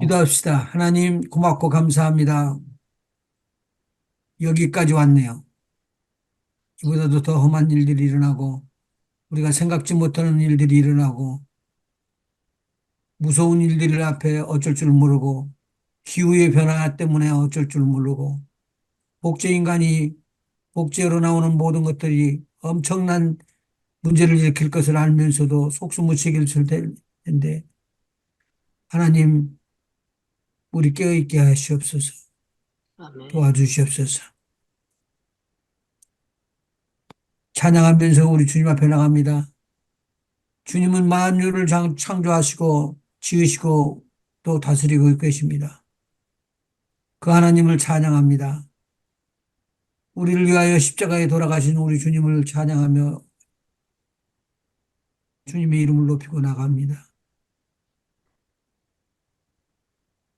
기도합시다. 하나님 고맙고 감사합니다. 여기까지 왔네요. 이보다도 더 험한 일들이 일어나고 우리가 생각지 못하는 일들이 일어나고 무서운 일들 앞에 어쩔 줄 모르고 기후의 변화 때문에 어쩔 줄 모르고 복제인간이 복제로 나오는 모든 것들이 엄청난 문제를 일으킬 것을 알면서도 속수무책일 텐데 하나님 우리 깨어있게 하시옵소서. 아멘. 도와주시옵소서. 찬양하면서 우리 주님 앞에 나갑니다. 주님은 만유를 창조하시고 지으시고 또 다스리고 계십니다. 그 하나님을 찬양합니다. 우리를 위하여 십자가에 돌아가신 우리 주님을 찬양하며 주님의 이름을 높이고 나갑니다.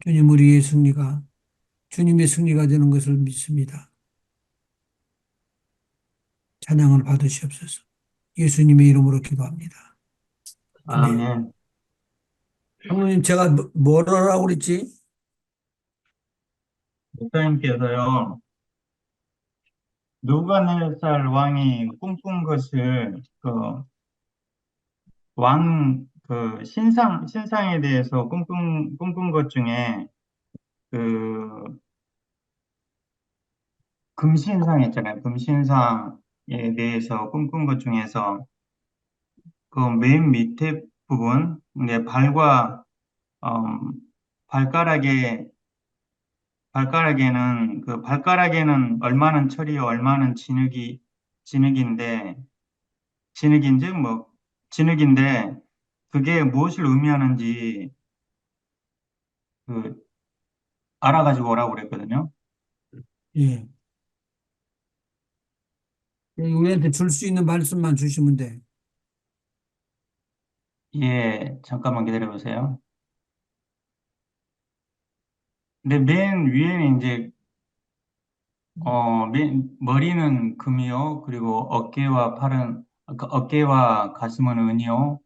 우리의 승리가 주님의 승리가 되는 것을 믿습니다. 찬양을 받으시옵소서. 예수님의 이름으로 기도합니다. 아멘. 아멘. 장로님, 제가 뭐라고 그랬지? 목사님께서요, 누가네살 왕이 꿈꾼 것을, 신상에 대해서 꿈꾼 것 중에, 그, 금신상 있잖아요. 금신상에 대해서 꿈꾼 것 중에서, 그 맨 밑에 부분, 이제 음, 발가락에, 발가락에는 얼마는 철이요, 얼마는 진흙인데, 진흙인지 뭐 진흙인데 그게 무엇을 의미하는지 그 알아가지고 오라고 그랬거든요. 예. 우리한테 줄 수 있는 말씀만 주시면 돼. 예, 잠깐만 기다려 보세요. 근데 맨 위에는 이제 머리는 금이요. 그리고 어깨와 가슴은 은이요.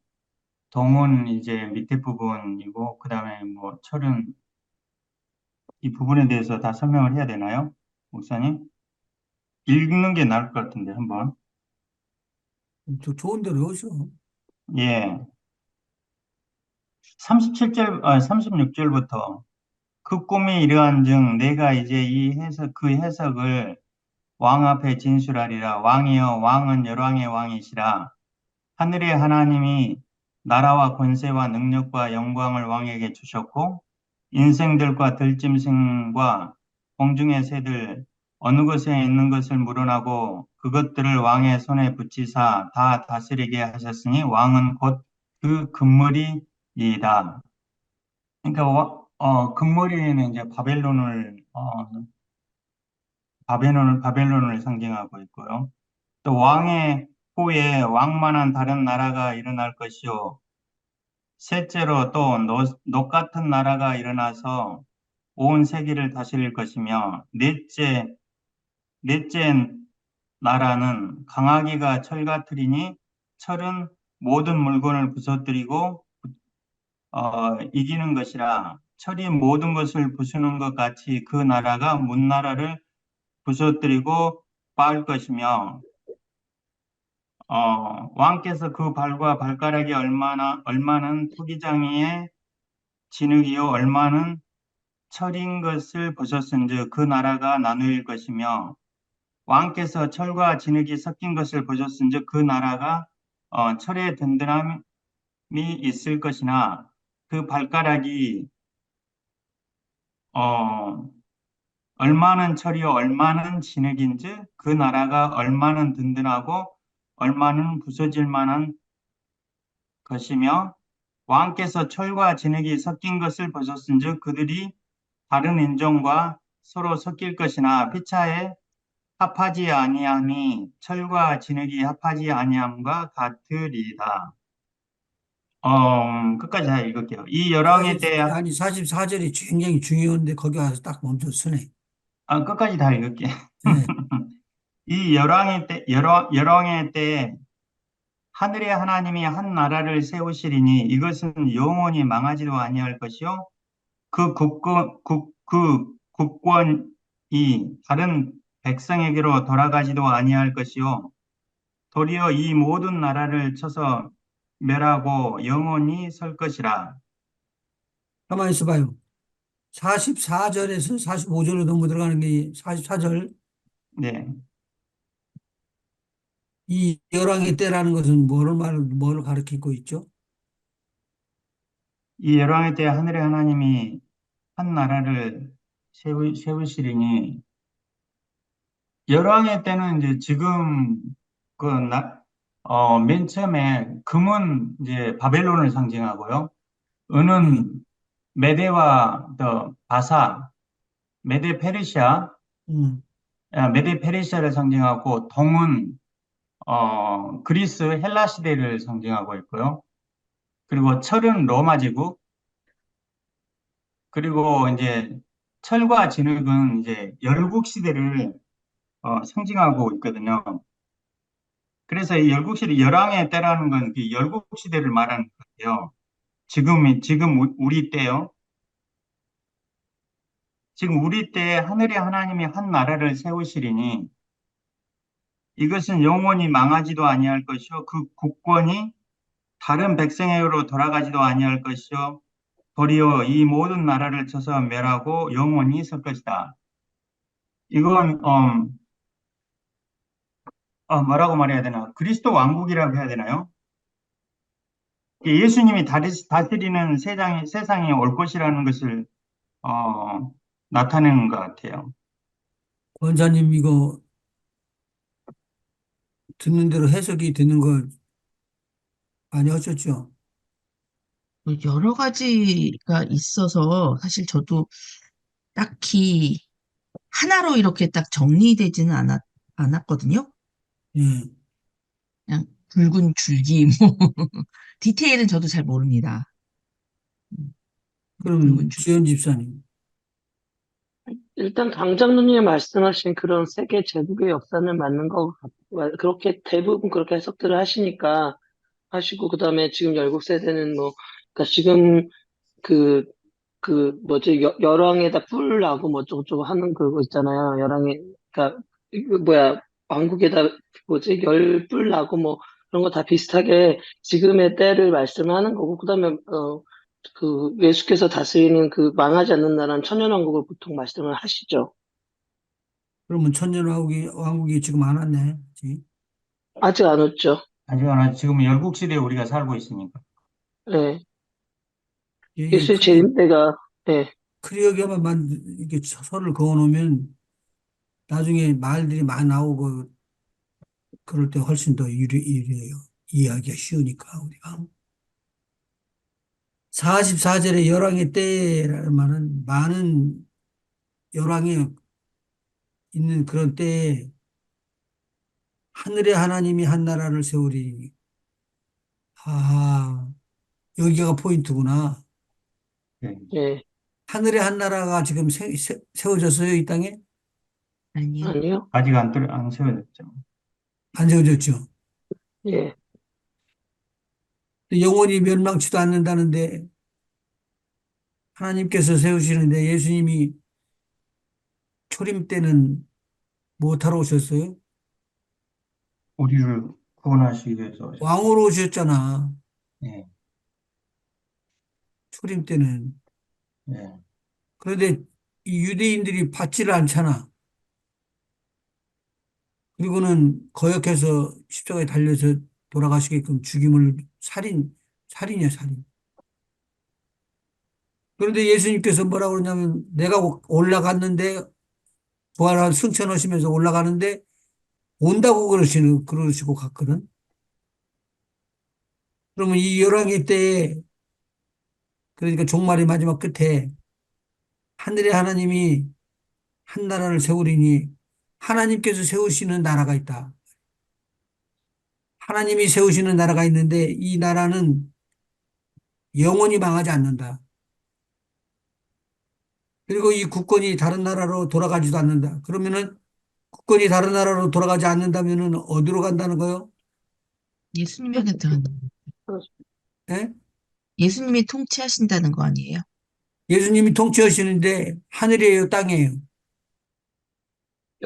동은 이제 밑에 부분이고 그다음에 뭐 철은 이 부분에 대해서 다 설명을 해야 되나요? 목사님? 읽는 게 나을 것 같은데 한번. 좋은 대로 하셔. 예. 36절부터 그 꿈이 이러한즉 내가 이제 그 해석을 왕 앞에 진술하리라. 왕이여 왕은 열왕의 왕이시라. 하늘의 하나님이 나라와 권세와 능력과 영광을 왕에게 주셨고 인생들과 들짐승과 공중의 새들 어느 곳에 있는 것을 물어나고 그것들을 왕의 손에 붙이사 다 다스리게 하셨으니 왕은 곧 그 금머리이다. 그러니까 금머리에는 이제 바벨론을 상징하고 있고요. 또 왕의 후에 왕만한 다른 나라가 일어날 것이요. 셋째로 또 녹 같은 나라가 일어나서 온 세계를 다스릴 것이며 넷째 나라는 강하기가 철 같으리니 철은 모든 물건을 부서뜨리고 이기는 것이라 철이 모든 것을 부수는 것 같이 그 나라가 문나라를 부서뜨리고 빻을 것이며 왕께서 그 발과 발가락이 얼마는 토기장이의 진흙이요 얼마는 철인 것을 보셨은즉 그 나라가 나누일 것이며 왕께서 철과 진흙이 섞인 것을 보셨은즉 그 나라가 철의 든든함이 있을 것이나 그 발가락이 어, 얼마는 철이요 얼마는 진흙인즉 그 나라가 얼마는 든든하고 얼마는 부서질 만한 것이며 왕께서 철과 진흙이 섞인 것을 보셨은즉 그들이 다른 인종과 서로 섞일 것이나 피차에 합하지 아니함이 철과 진흙이 합하지 아니함과 같으리다. 끝까지 다 읽을게요. 이 열왕의 때, 아니, 44절이 굉장히 중요한데 거기 와서 딱 멈춰 서네. 끝까지 다 읽을게요. 네. 이 열왕의 때 하늘의 하나님이 한 나라를 세우시리니 이것은 영원히 망하지도 아니할 것이요 그 국권이 다른 백성에게로 돌아가지도 아니할 것이요. 도리어 이 모든 나라를 쳐서 멸하고 영원히 설 것이라. 가만히 있어봐요. 44절에서 45절로 넘어 들어가는 게 44절. 네. 이 열왕의 때라는 것은 뭐를 가리키고 있죠? 이 열왕의 때 하늘의 하나님이 한 나라를 세우시리니, 열왕의 때는 이제 지금 맨 처음에 금은 이제 바벨론을 상징하고요. 예. 은은 메대와 더 바사, 메데 페르시아, 음. 메데 페르시아를 상징하고, 동은 그리스 헬라 시대를 상징하고 있고요. 그리고 철은 로마 제국, 그리고 이제 철과 진흙은 이제 열국 시대를 상징하고 있거든요. 그래서 이 열국 시대, 열왕의 때라는 건 그 열국 시대를 말하는 거예요. 지금 우리 때요. 지금 우리 때에 하늘의 하나님이 한 나라를 세우시리니 이것은 영원히 망하지도 아니할 것이요. 그 국권이 다른 백성에게로 돌아가지도 아니할 것이요. 도리어 이 모든 나라를 쳐서 멸하고 영원히 설 것이다. 이건 뭐라고 말해야 되나? 그리스도 왕국이라고 해야 되나요? 예수님이 다스리는 세상에 올 것이라는 것을 어, 나타내는 것 같아요. 권사님 이거 듣는 대로 해석이 되는 거 많이 하셨죠? 여러 가지가 있어서 사실 저도 딱히 하나로 이렇게 딱 정리되지는 않았거든요. 예. 그냥 붉은 줄기, 뭐, 디테일은 저도 잘 모릅니다. 붉은 그럼 줄기. 지연 집사님. 일단 강장로님이 말씀하신 그런 세계 제국의 역사는 맞는 것 같고, 그렇게 대부분 그렇게 해석들을 하시니까 하시고, 그 다음에 지금 열국 세대는 뭐, 그러니까 지금 그, 뭐지, 열왕에다 뿔 나고 뭐 어쩌고저쩌고 하는 그거 있잖아요. 그러니까, 이거 뭐야, 왕국에다 뭐지, 열뿔 나고 뭐 그런 거 다 비슷하게 지금의 때를 말씀하는 거고, 그 다음에, 예수께서 다스리는 그 망하지 않는 나라는 천년왕국을 보통 말씀을 하시죠. 그러면 천년왕국이 지금 안 왔네. 그치? 아직 안 왔죠. 하지만 지금 열국 시대에 우리가 살고 있으니까. 예. 이게 예수의 재림 때가, 예. 크리어게만 이렇게 설을 그어 놓으면 나중에 말들이 많이 나오고 그럴 때 훨씬 더 유리해요. 이해하기가 쉬우니까 우리가. 44절에 열왕의 때라는 말은 많은 열왕이 있는 그런 때에 하늘의 하나님이 한 나라를 세우리니. 아, 여기가 포인트구나. 네. 예. 하늘의 한 나라가 지금 세워졌어요, 이 땅에? 아니요. 아니요. 아직 안 세워졌죠. 안 세워졌죠. 예. 영원히 멸망치도 않는다는데 하나님께서 세우시는데 예수님이 초림 때는 못하러 오셨어요? 우리를 구원하시기 위해서 오셨죠. 왕으로 오셨잖아. 예, 초림 때는. 예. 그런데 이 유대인들이 받지를 않잖아. 그리고는 거역해서 십자가에 달려서 돌아가시게끔 죽임을 살인이야, 살인. 그런데 예수님께서 뭐라고 그러냐면 내가 올라갔는데 부활한 승천하시면서 올라가는데 온다고 그러시고 갔거든. 그러면 이 열왕의 때에 그러니까 종말의 마지막 끝에 하늘의 하나님이 한 나라를 세우리니 하나님께서 세우시는 나라가 있다. 하나님이 세우시는 나라가 있는데 이 나라는 영원히 망하지 않는다. 그리고 이 국권이 다른 나라로 돌아가지도 않는다. 그러면은 국권이 다른 나라로 돌아가지 않는다면은 어디로 간다는 거요? 예수님에게 들어간다. 예? 예수님이 통치하신다는 거 아니에요? 예수님이 통치하시는데 하늘이에요, 땅이에요?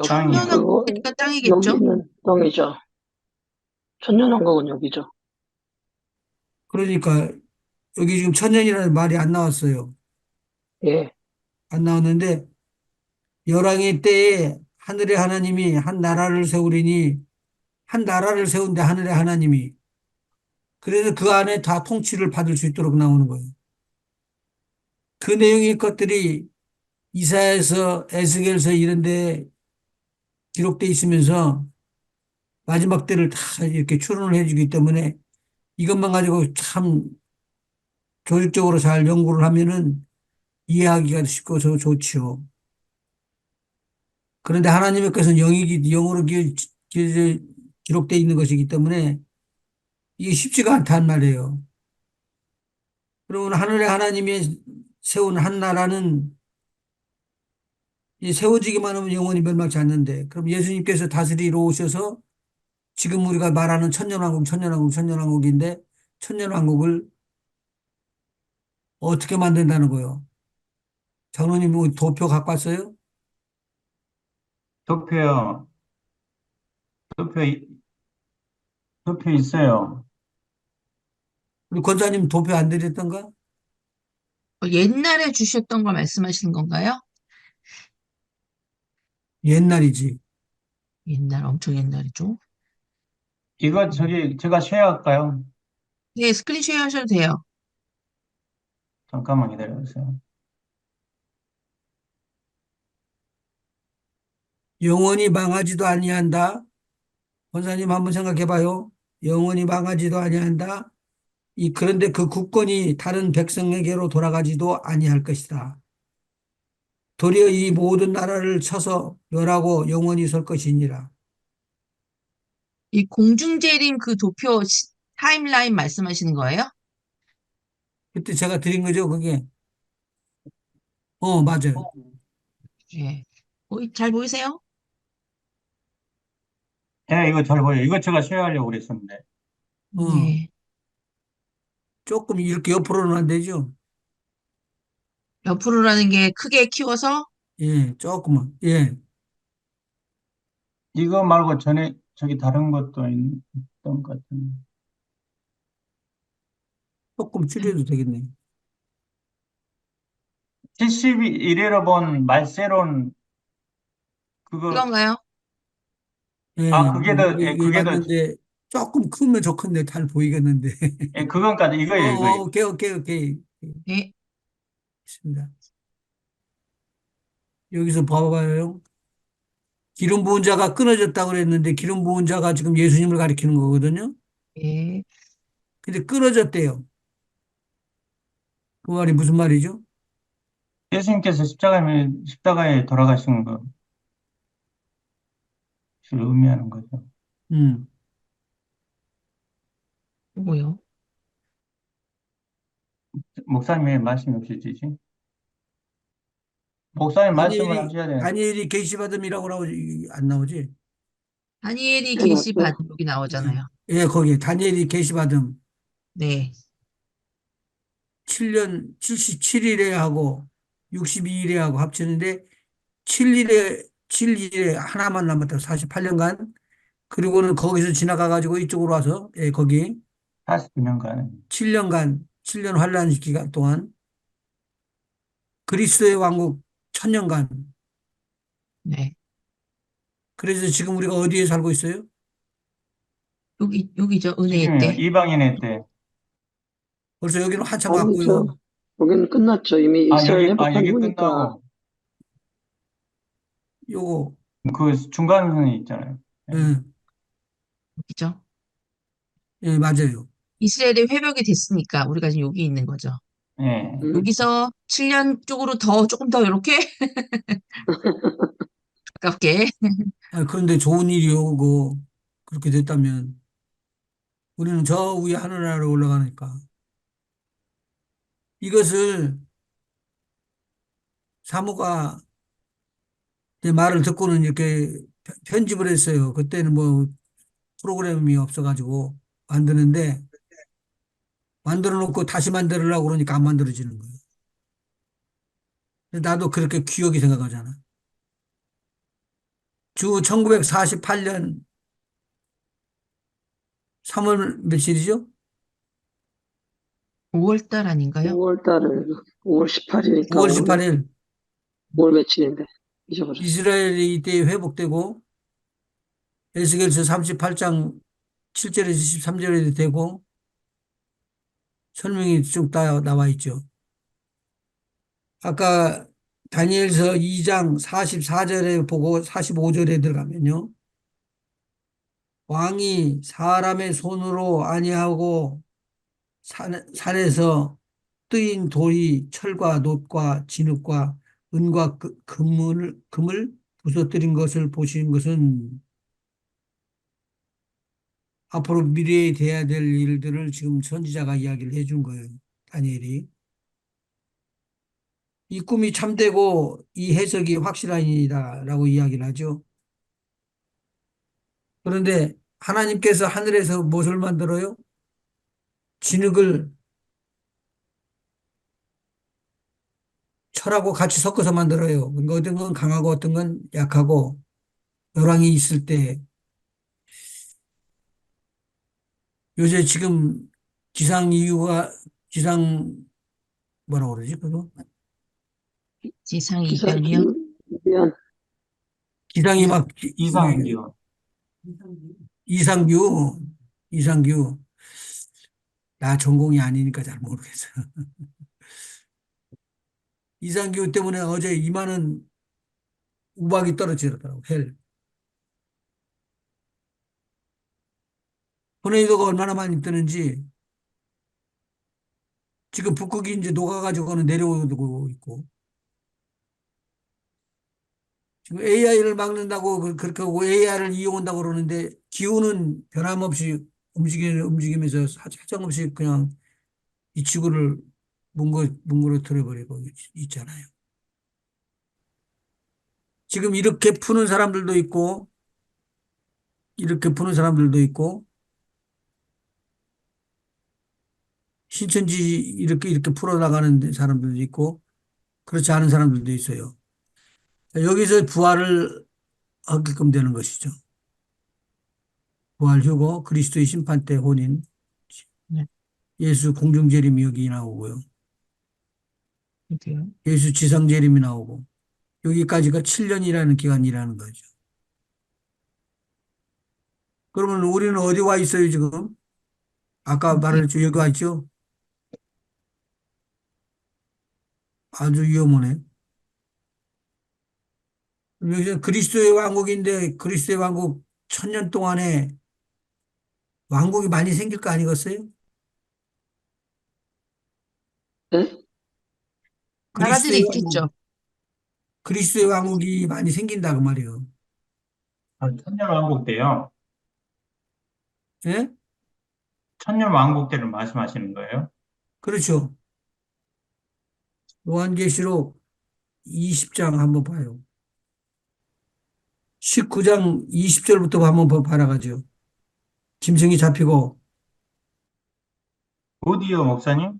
땅이요. 천년왕국이니까 땅이겠죠? 여기는 땅이죠. 천년왕국은 여기죠. 그러니까 여기 지금 천년이라는 말이 안 나왔어요. 예. 안 나왔는데 열왕의 때에 하늘의 하나님이 한 나라를 세우리니 한 나라를 세운데 하늘의 하나님이 그래서 그 안에 다 통치를 받을 수 있도록 나오는 거예요. 그 내용의 것들이 이사야서, 에스겔서 이런 데 기록돼 있으면서 마지막 때를 다 이렇게 추론을 해주기 때문에 이것만 가지고 참 조직적으로 잘 연구를 하면은 이해하기가 쉽고 좋지요. 그런데 하나님의 것은 영으로 기록되어 있는 것이기 때문에 이게 쉽지가 않단 말이에요. 그러면 하늘의 하나님이 세운 한 나라는 이 세워지기만 하면 영원히 멸망치 않는데 그럼 예수님께서 다스리러 오셔서 지금 우리가 말하는 천년왕국, 천년왕국, 천년왕국인데 천년왕국을 어떻게 만든다는 거예요? 장로님 뭐 도표 갖고 왔어요? 도표요. 도표, 도표 있어요. 우리 권사님 도표 안 드렸던가? 옛날에 주셨던 걸 말씀하시는 건가요? 옛날이지. 옛날, 엄청 옛날이죠. 이거 제가 쉐어할까요? 네, 스크린샷 하셔도 돼요. 잠깐만 기다려주세요. 영원히 망하지도 아니한다. 권사님 한번 생각해 봐요. 영원히 망하지도 아니한다. 그런데 그 국권이 다른 백성에게로 돌아가지도 아니할 것이다. 도리어 이 모든 나라를 쳐서 멸하고 영원히 설 것이니라. 이 공중재림 그 도표 타임라인 말씀하시는 거예요? 그때 제가 드린 거죠, 그게. 맞아요. 예. 잘 보이세요? 예, 이거 잘 보여요. 이거 제가 쉐어하려고 그랬었는데. 어, 네. 조금 이렇게 옆으로는 안 되죠. 옆으로라는 게 크게 키워서 예, 조금만. 예, 이거 말고 전에 저기 다른 것도 있던 것 같은데. 조금 줄여도 되겠네. 71회로 본 말세론 그거 이건가요? 예, 그게 뭐, 더 이게 그게 더 맞는데, 조금 크면 좋겠네. 잘 보이겠는데. 그건까지 이거예요, 이거예요. 오케이, 오케이, 오케이. 네. 있습니다. 여기서 봐봐요. 기름 부은 자가 끊어졌다고 그랬는데, 기름 부은 자가 지금 예수님을 가리키는 거거든요. 네. 근데 끊어졌대요. 그 말이 무슨 말이죠? 예수님께서 십자가에 돌아가신 것을 의미하는 거죠. 음. 뭐요? 목사님 왜 말씀이 없으시지? 목사님 말씀을 하셔야 돼요. 다니엘이 계시받음이라고 나오지, 안 나오지? 다니엘이 네, 계시 맞아요. 받은 여기 나오잖아요. 예, 거기 다니엘이 계시받음 네. 7년 77일에 하고 62일에 하고 합치는데 7일에 하나만 남았다. 48년간. 그리고는 거기서 지나가 가지고 이쪽으로 와서 예, 거기 49년간. 7년간 7년 환란 기간 동안 그리스도의 왕국 1000년간. 네. 그래서 지금 우리가 어디에 살고 있어요? 여기죠. 은혜의 지금요, 때. 이방인의 때. 벌써 여기는 한참 아니죠. 갔고요. 여기는 끝났죠. 이미 이스라엘 회복한 여기 후니까. 끝나고, 요거 그 중간선이 있잖아요. 예. 예, 여기죠. 예, 맞아요. 이스라엘이 회복이 됐으니까 우리가 지금 여기 있는 거죠. 예. 음, 여기서 7년 쪽으로 조금 더 이렇게 가깝게. 그런데 좋은 일이요. 그렇게 됐다면 우리는 저 위에 하늘나라로 올라가니까 이것을 사모가 내 말을 듣고는 이렇게 편집을 했어요. 그때는 뭐 프로그램이 없어가지고 만드는데 만들어 놓고 다시 만들으려고 그러니까 안 만들어지는 거예요. 나도 그렇게 귀하게 생각하잖아. 주 1948년 3월 며칠이죠? 5월 달 아닌가요? 5월 달에 5월 18일이니까 5월 18일 5월 며칠인데 잊어버렸어. 이스라엘이 이때 회복되고 에스겔서 38장 7절에서 13절에 되고 설명이 쭉 나와 있죠. 아까 다니엘서 2장 44절에 보고 45절에 들어가면요. 왕이 사람의 손으로 아니하고 산에서 뜨인 돌이 철과 놋과 진흙과 은과 금을 부서뜨린 것을 보신 것은 앞으로 미래에 돼야 될 일들을 지금 선지자가 이야기를 해준 거예요. 다니엘이. 이 꿈이 참되고 이 해석이 확실하니다라고 이야기를 하죠. 그런데 하나님께서 하늘에서 무엇을 만들어요? 진흙을 철하고 같이 섞어서 만들어요. 그러니까 어떤 건 강하고 어떤 건 약하고 열왕이 있을 때 요새 지금 기상 이유가 기상 뭐라고 그러지 그거? 지상이 기사 변이요? 미안. 기상이 막 이상기요. 이상규 이상규 나 전공이 아니니까 잘 모르겠어. 이상규 때문에 어제 이만한 우박이 떨어지더라고 헬. 토네이도가 얼마나 많이 뜨는지 지금 북극이 이제 녹아가지고는 내려오고 있고 지금 AI를 막는다고 그렇게 하고 AI를 이용한다고 그러는데 기후는 변함없이 움직이면서 사정없이 그냥 이 지구를 뭉그러뜨려 버리고 있잖아요. 지금 이렇게 푸는 사람들도 있고 이렇게 푸는 사람들도 있고 신천지 이렇게 풀어나가는 사람들도 있고 그렇지 않은 사람들도 있어요. 여기서 부활을 하게끔 되는 것이죠. 부활 휴거, 그리스도의 심판 때 혼인, 네, 예수 공중 재림이 여기 나오고요. 그래요. 예수 지상 재림이 나오고 여기까지가 7년이라는 기간이라는 거죠. 그러면 우리는 어디 와 있어요, 지금? 아까 말했죠. 여기 와 있죠? 아주 위험하네. 여기서 그리스도의 왕국인데 그리스도의 왕국 1000년 동안에 왕국이 많이 생길 거 아니겠어요? 네? 나라들이 그리스도의 왕국, 있겠죠. 그리스도의 왕국이 많이 생긴다 그 말이에요. 천년왕국 때요. 예? 천년왕국 때를 말씀하시는 거예요? 그렇죠. 요한계시록 20장 한번 봐요. 19장 20절부터 한번 봐라가죠. 짐승이 잡히고 어디요, 목사님?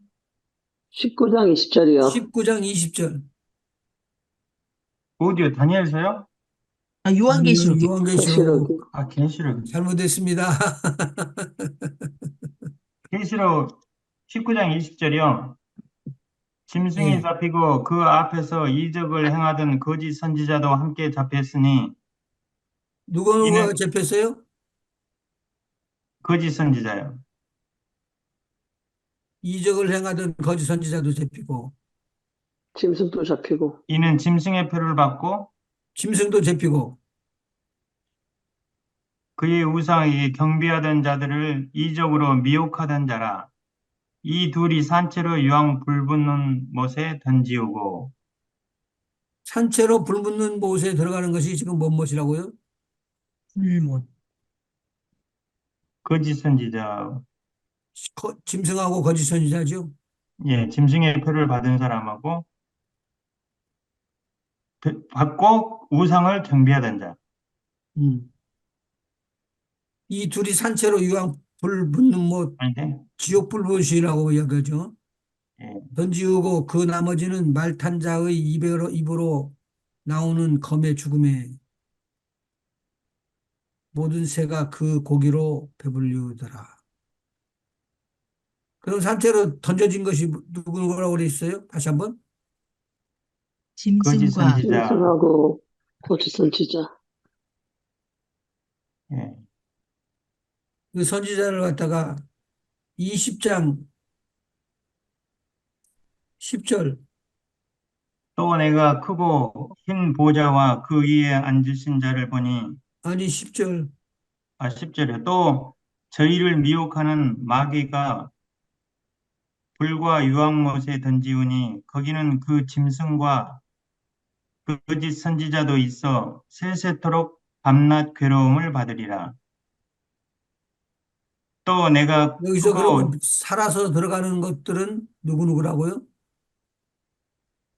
19장 20절이요. 19장 20절. 어디요, 다니엘서요? 아, 아니요, 요한계시록이. 요한계시록 계시록이 아, 계시록. 잘못됐습니다. 계시록 19장 20절이요. 짐승이 예. 잡히고 그 앞에서 이적을 행하던 거짓 선지자도 함께 잡혔으니 누가 이는 잡혔어요? 거짓 선지자요. 이적을 행하던 거짓 선지자도 잡히고 짐승도 잡히고 이는 짐승의 표를 받고 짐승도 잡히고 그의 우상에게 경배하던 자들을 이적으로 미혹하던 자라. 이 둘이 산채로 유황 불붙는 못에 던지우고 산채로 불붙는 못에 들어가는 것이 지금 뭔 못이라고요? 불못. 거짓 선지자, 짐승하고 거짓 선지자죠. 예, 짐승의 표를 받은 사람하고 받고 우상을 경배하던 자. 음. 이 둘이 산채로 유황 불 붙는 못, 아닌데? 지옥 불못이라고 이야기하죠. 예. 던지우고 그 나머지는 말탄 자의 입으로 나오는 검의 죽음에 모든 새가 그 고기로 배불리우더라. 그럼 산채로 던져진 것이 누구라고 그랬어요? 다시 한번. 거짓 짐승과 선지자. 짐승하고 거짓 선지자. 예. 그 선지자를 갖다가 20장 10절, 또 내가 크고 흰 보좌와 그 위에 앉으신 자를 보니, 아니 10절, 10절에 또 저희를 미혹하는 마귀가 불과 유황못에 던지우니 거기는 그 짐승과 그 거짓 선지자도 있어 세세토록 밤낮 괴로움을 받으리라. 또 내가 여기서 그러면 크고 살아서 들어가는 것들은 누구라고요?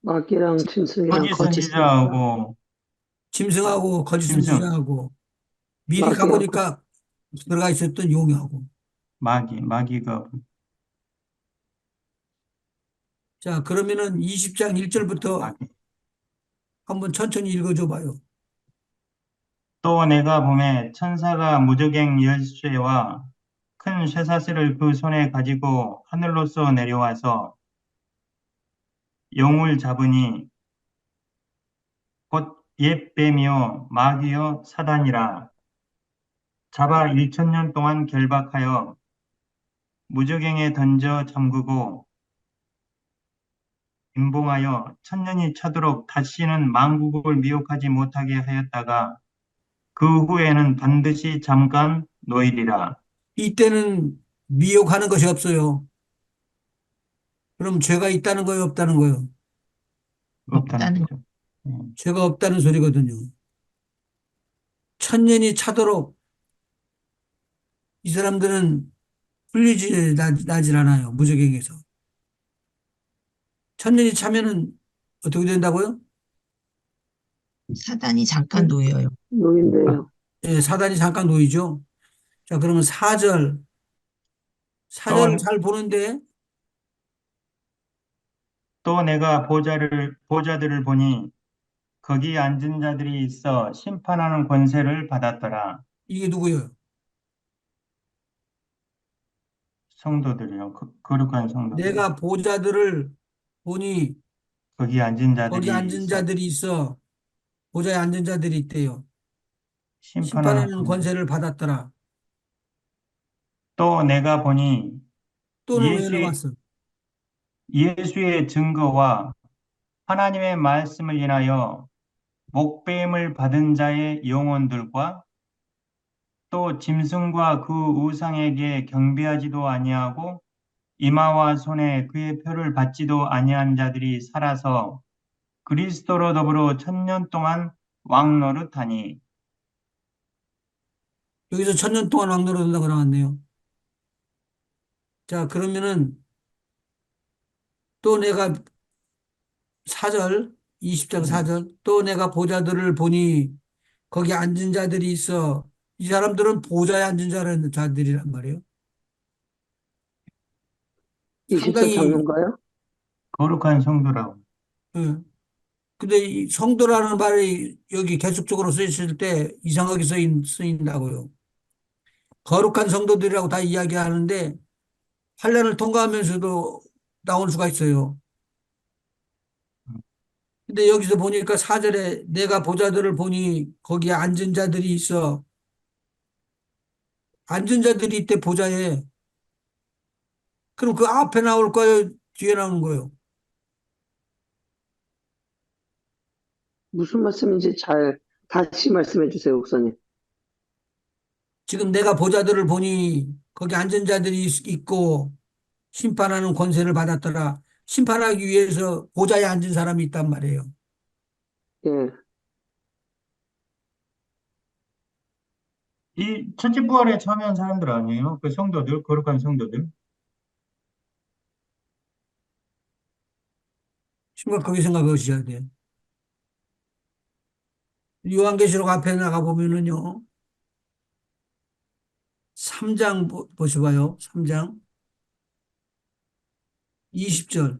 마귀랑 짐승이랑 거짓 거짓 선지자. 선지자하고 짐승하고 거짓 짐승, 선지자하고 미리 마귀하고 가보니까 들어가 있었던 용하고. 마귀가 자, 그러면은 20장 1절부터 마귀. 한번 천천히 읽어줘 봐요. 또 내가 보매 천사가 무저갱 열쇠와 큰 쇠사슬을 그 손에 가지고 하늘로서 내려와서 용을 잡으니 곧 옛 뱀이요 마귀요 사단이라 잡아 1천년 동안 결박하여 무저갱에 던져 잠그고 임봉하여 천년이 차도록 다시는 만국을 미혹하지 못하게 하였다가 그 후에는 반드시 잠깐 노일이라. 이때는 미혹하는 것이 없어요. 그럼 죄가 있다는 거예요, 없다는 거예요? 없다는 없다는 거. 거죠. 음. 죄가 없다는 소리거든요. 천년이 차도록 이 사람들은 풀리지 나질 않아요. 무적행에서. 천년이 차면은 어떻게 된다고요? 사단이 잠깐 놓여요. 용인데요. 예, 사단이 잠깐 놓이죠. 자, 그러면 4절. 사절을 또, 잘 보는데 또 내가 보자들을 보니 거기 앉은 자들이 있어 심판하는 권세를 받았더라. 이게 누구예요? 성도들이요. 거룩한 성도들. 내가 보자들을 보니 거기 앉은 거기 자들이 앉은 있어 자들이 있어. 보좌에 앉은 자들이 있대요. 심판하는 심판하는 권세. 권세를 받았더라. 또 내가 보니 또는 왜 예수의, 나왔어? 예수의 증거와 하나님의 말씀을 인하여 목배임을 받은 자의 영혼들과 또 짐승과 그 우상에게 경배하지도 아니하고 이마와 손에 그의 표를 받지도 아니한 자들이 살아서 그리스도로 더불어 천년 동안 왕노릇하니. 여기서 천년 동안 왕노릇한다고 나왔네요. 자, 그러면은 또 내가 4절, 20장 예, 4절, 또 내가 보좌들을 보니 거기 앉은 자들이 있어. 이 사람들은 보좌에 앉은 자들이란 말이에요. 상당히, 24장로인가요? 거룩한 성도라고. 예. 근데 이 성도라는 말이 여기 계속적으로 쓰였을 때 이상하게 쓰인다고요. 거룩한 성도들이라고 다 이야기하는데 환란을 통과하면서도 나올 수가 있어요. 근데 여기서 보니까 4절에 내가 보자들을 보니 거기에 앉은 자들이 있어. 앉은 자들이 있대 보좌에. 그럼 그 앞에 나올 거예요? 뒤에 나오는 거예요? 무슨 말씀인지 잘 다시 말씀해 주세요, 목사님. 지금 내가 보자들을 보니 거기 앉은 자들이 있고 심판하는 권세를 받았더라. 심판하기 위해서 보좌에 앉은 사람이 있단 말이에요. 예. 이 첫째 부활에 참여한 사람들 아니에요? 그 성도들, 거룩한 성도들. 심각하게 생각하셔야 돼요. 요한계시록 앞에 나가 보면은요. 3장 보셔봐요. 3장. 20절.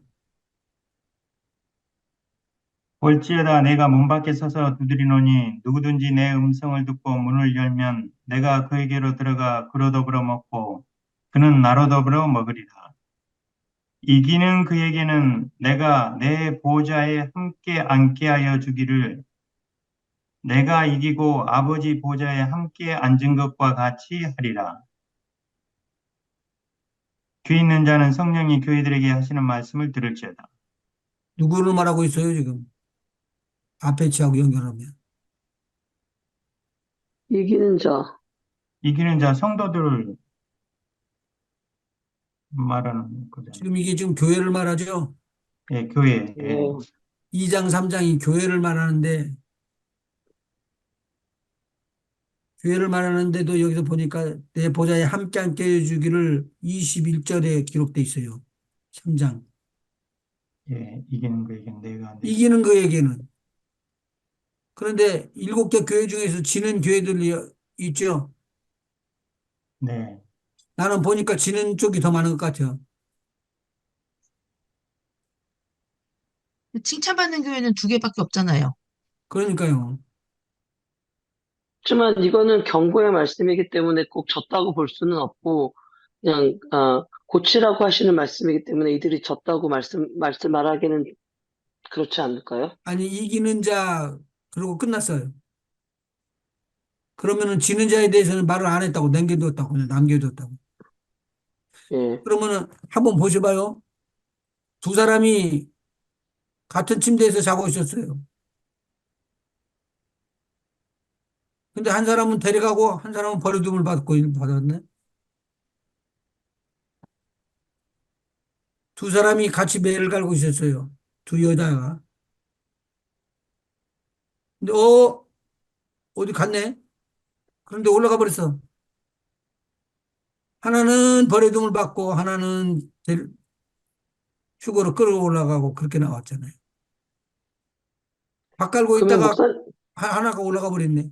볼지어다 내가 문 밖에 서서 두드리노니 누구든지 내 음성을 듣고 문을 열면 내가 그에게로 들어가 그로 더불어 먹고 그는 나로 더불어 먹으리라. 이기는 그에게는 내가 내 보좌에 함께 앉게 하여 주기를 내가 이기고 아버지 보좌에 함께 앉은 것과 같이 하리라. 귀 있는 자는 성령이 교회들에게 하시는 말씀을 들을지어다. 누구를 말하고 있어요, 지금? 앞에 치하고 연결하면. 이기는 자. 이기는 자 성도들을 말하는 거잖아요. 지금 이게 지금 교회를 말하죠? 예, 교회. 예. 예. 2장, 3장이 교회를 말하는데, 교회를 말하는데도 여기서 보니까 내 보좌에 함께 함께 해주기를 21절에 기록돼 있어요. 3장. 예, 이기는 그에게 내가 내 이기는 그에게는. 그런데 7개 교회 중에서 지는 교회들이 있죠. 네. 나는 보니까 지는 쪽이 더 많은 것 같아요. 칭찬받는 교회는 두 개밖에 없잖아요. 그러니까요. 하지만 이거는 경고의 말씀이기 때문에 꼭 졌다고 볼 수는 없고, 그냥, 고치라고 하시는 말씀이기 때문에 이들이 졌다고 말하기는 그렇지 않을까요? 아니, 이기는 자, 그러고 끝났어요. 그러면은 지는 자에 대해서는 말을 안 했다고, 남겨두었다고, 그냥 남겨두었다고. 예. 그러면은 한번 보셔봐요. 두 사람이 같은 침대에서 자고 있었어요. 근데 한 사람은 데려가고 한 사람은 버려둠을 받았네. 두 사람이 같이 매를 갈고 있었어요. 두 여자가. 근데, 어디 갔네? 그런데 올라가 버렸어. 하나는 버려둠을 받고 하나는 휴거로 끌어올라가고 그렇게 나왔잖아요. 밥 갈고 그러면 있다가 하나가 올라가 버렸네.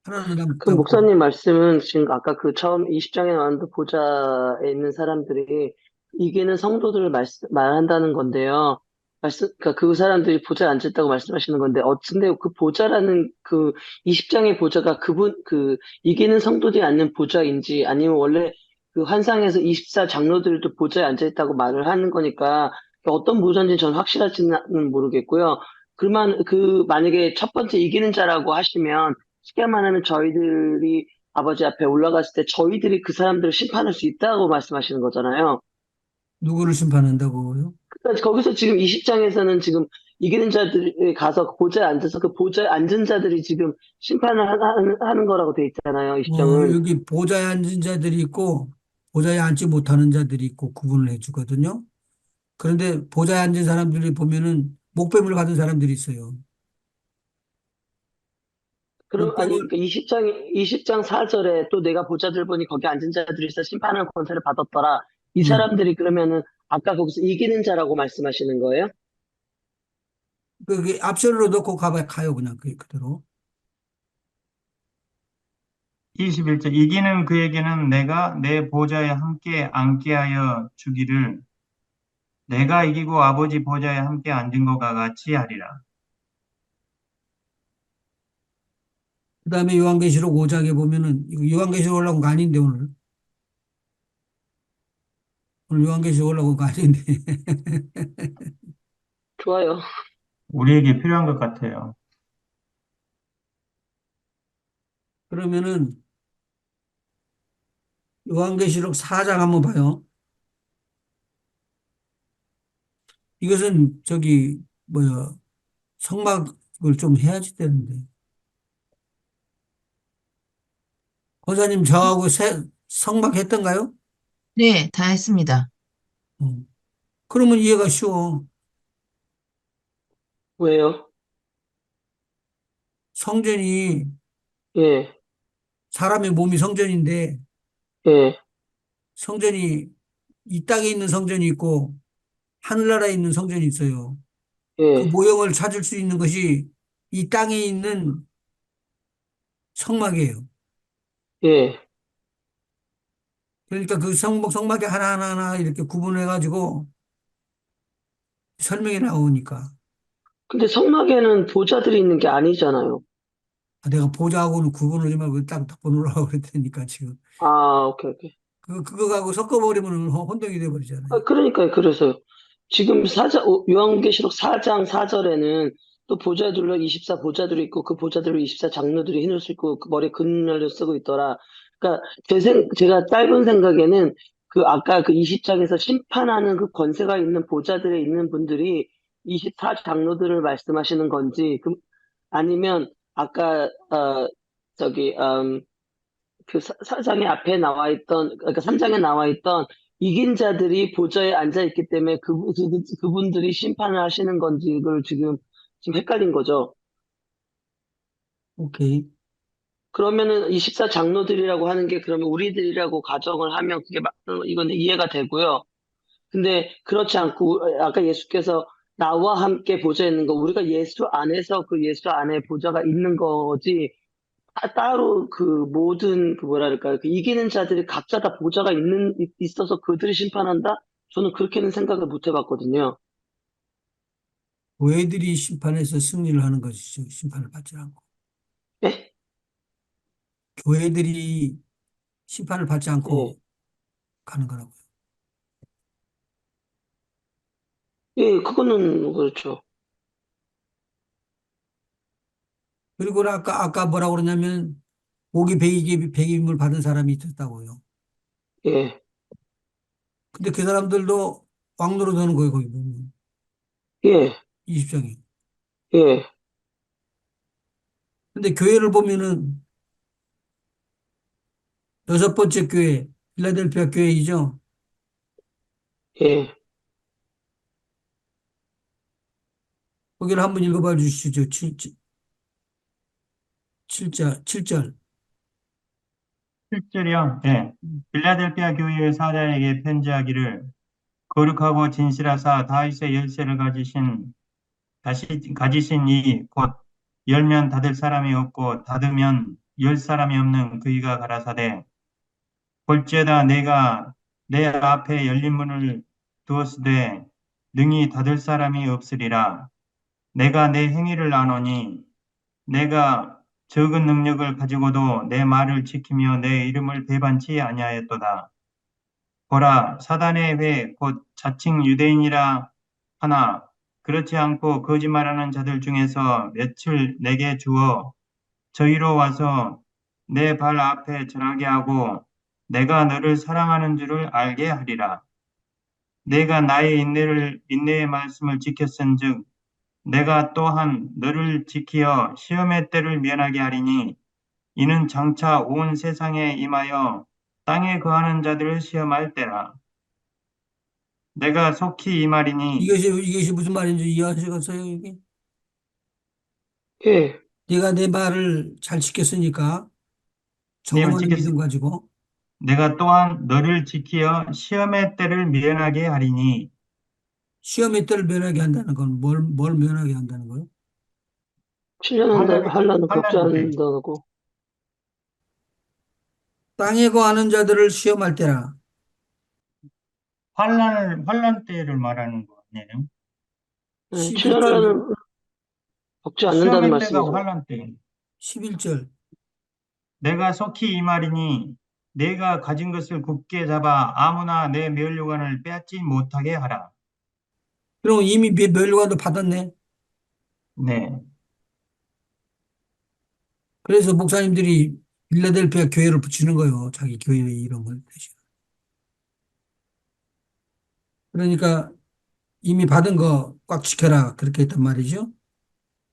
하나는 그 남고. 목사님 말씀은 지금 아까 그 처음 20장에 나왔는데 보좌에 있는 사람들이 이기는 성도들을 말한다는 건데요. 그러니까 그 사람들이 보좌에 앉았다고 말씀하시는 건데, 근데 그 보좌라는 그 20장의 보좌가 그 이기는 성도들이 앉는 보좌인지 아니면 원래 그 환상에서 24 장로들도 보좌에 앉아있다고 말을 하는 거니까 어떤 보좌인지 저는 확실하지는 모르겠고요. 만약에 첫 번째 이기는 자라고 하시면 쉽게 말하면 저희들이 아버지 앞에 올라갔을 때 저희들이 그 사람들을 심판할 수 있다고 말씀하시는 거잖아요. 누구를 심판한다고요? 그러니까 거기서 지금 20장에서는 지금 이기는 자들이 가서 보좌에 앉아서 그 보좌에 앉은 자들이 지금 심판을 하는 거라고 돼 있잖아요. 20장은. 여기 보좌에 앉은 자들이 있고 보좌에 앉지 못하는 자들이 있고 구분을 해주거든요. 그런데 보좌에 앉은 사람들이 보면은 목배물 받은 사람들이 있어요. 목배물, 그러니까 20장 4절에 또 내가 보좌들 보니 거기 앉은 자들이 있어 심판하는 권세를 받았더라. 이 음, 사람들이 그러면은 아까 거기서 이기는 자라고 말씀하시는 거예요? 그게 앞절로 넣고 가요 그냥 그대로. 21절 이기는 그에게는 내가 내 보좌에 함께 앉게 하여 주기를 내가 이기고 아버지 보좌에 함께 앉은 것과 같이 하리라. 그다음에 요한계시록 5장에 보면은 이거 요한계시록 올라온 거 아닌데 오늘 요한계시록 올라온 거 아닌데 좋아요. 우리에게 필요한 것 같아요. 그러면은 요한계시록 4장 한번 봐요. 이것은 저기 뭐야 성막을 좀 해야지 되는데. 권사님 저하고 성막 했던가요? 네, 다 했습니다. 어. 그러면 이해가 쉬워. 왜요? 성전이 예, 사람의 몸이 성전인데 예, 성전이 이 땅에 있는 성전이 있고 하늘나라에 있는 성전이 있어요. 그 예, 모형을 찾을 수 있는 것이 이 땅에 있는 성막이에요. 예, 그러니까 그 성막이 하나하나 이렇게 구분해 가지고 설명이 나오니까. 근데 성막에는 보좌들이 있는 게 아니잖아요. 아, 내가 보좌하고는 구분하지 말고 딱 보느라고 그랬다니까, 지금. 아, 오케이, 오케이. 그거하고 섞어버리면 혼동이 돼버리잖아요. 그러니까요. 그래서요. 지금 요한계시록 4장 4절에는 또 보좌들로 24 보좌들이 있고 그 보좌들로 24 장로들이 흰 옷을 입고 그 머리에 금면을 쓰고 있더라. 그러니까 제가 짧은 생각에는 그 아까 그 20장에서 심판하는 그 권세가 있는 보좌들에 있는 분들이 24 장로들을 말씀하시는 건지 아니면 아까 저기 그 사장의 앞에 나와 있던, 그러니까 3장에 나와 있던 이긴 자들이 보좌에 앉아 있기 때문에 그분들이 심판을 하시는 건지 이걸 지금 헷갈린 거죠. 오케이. 그러면은 24 장로들이라고 하는 게 그러면 우리들이라고 가정을 하면 이건 이해가 되고요. 근데 그렇지 않고 아까 예수께서 나와 함께 보좌에 있는 거 우리가 예수 안에서 그 예수 안에 보좌가 있는 거지 따로 그 모든 그 뭐랄까 그 이기는 자들이 각자 다 보좌가 있어서 그들이 심판한다? 저는 그렇게는 생각을 못 해봤거든요. 교회들이 심판에서 승리를 하는 것이죠. 심판을 받지 않고. 예? 교회들이 심판을 받지 예. 않고 가는 거라고요. 예, 그거는 그렇죠. 그리고 아까 뭐라고 그러냐면, 고기 배임을 받은 사람이 있었다고요. 예, 근데 그 사람들도 왕노릇 하는 거예요, 거기 보면. 예, 20장에. 예, 근데 교회를 보면은, 여섯 번째 교회, 필라델피아 교회이죠. 예. 거기를 한번 읽어봐 주시죠. 7절. 7절이요. 네. 빌라델피아 교회의 사자에게 편지하기를 거룩하고 진실하사 다윗의 열쇠를 가지신 이 곧 열면 닫을 사람이 없고 닫으면 열 사람이 없는 그이가 가라사대 볼지어다 내가 내 앞에 열린 문을 두었으되 능히 닫을 사람이 없으리라. 내가 내 행위를 아노니 내가 적은 능력을 가지고도 내 말을 지키며 내 이름을 배반치 아니하였도다. 보라, 사단의 회, 곧 자칭 유대인이라 하나, 그렇지 않고 거짓말하는 자들 중에서 며칠 내게 주어 저희로 와서 내 발 앞에 절하게 하고 내가 너를 사랑하는 줄을 알게 하리라. 내가 나의 인내의 말씀을 지켰은즉 내가 또한 너를 지키어 시험의 때를 면하게 하리니 이는 장차 온 세상에 임하여 땅에 거하는 자들을 시험할 때라. 내가 속히 이 말이니 이것이 무슨 말인지 이해하시겠어요, 여기? 예. 네가 내 말을 잘 지켰으니까 네, 저거만을 믿음 가지고 내가 또한 너를 지키어 시험의 때를 면하게 하리니 시험의 때를 면하게 한다는 건 뭘 면하게 한다는 거예요? 7년 한다는 겪지 환란의 때, 않는다고. 땅에 거하는 자들을 시험할 때라. 환란 때를 말하는 거 아니에요? 예, 7년 11절, 한다는 겪지 않는다는 시험의 때가 말씀이죠. 환란 때. 11절. 내가 속히 이 말이니 내가 가진 것을 굳게 잡아 아무나 내 면류관을 빼앗지 못하게 하라. 그럼 이미 멸류관도 받았네. 네. 그래서 목사님들이 빌라델피아 교회를 붙이는 거예요. 자기 교회의 이름을 대신. 그러니까 이미 받은 거 꽉 지켜라. 그렇게 했단 말이죠.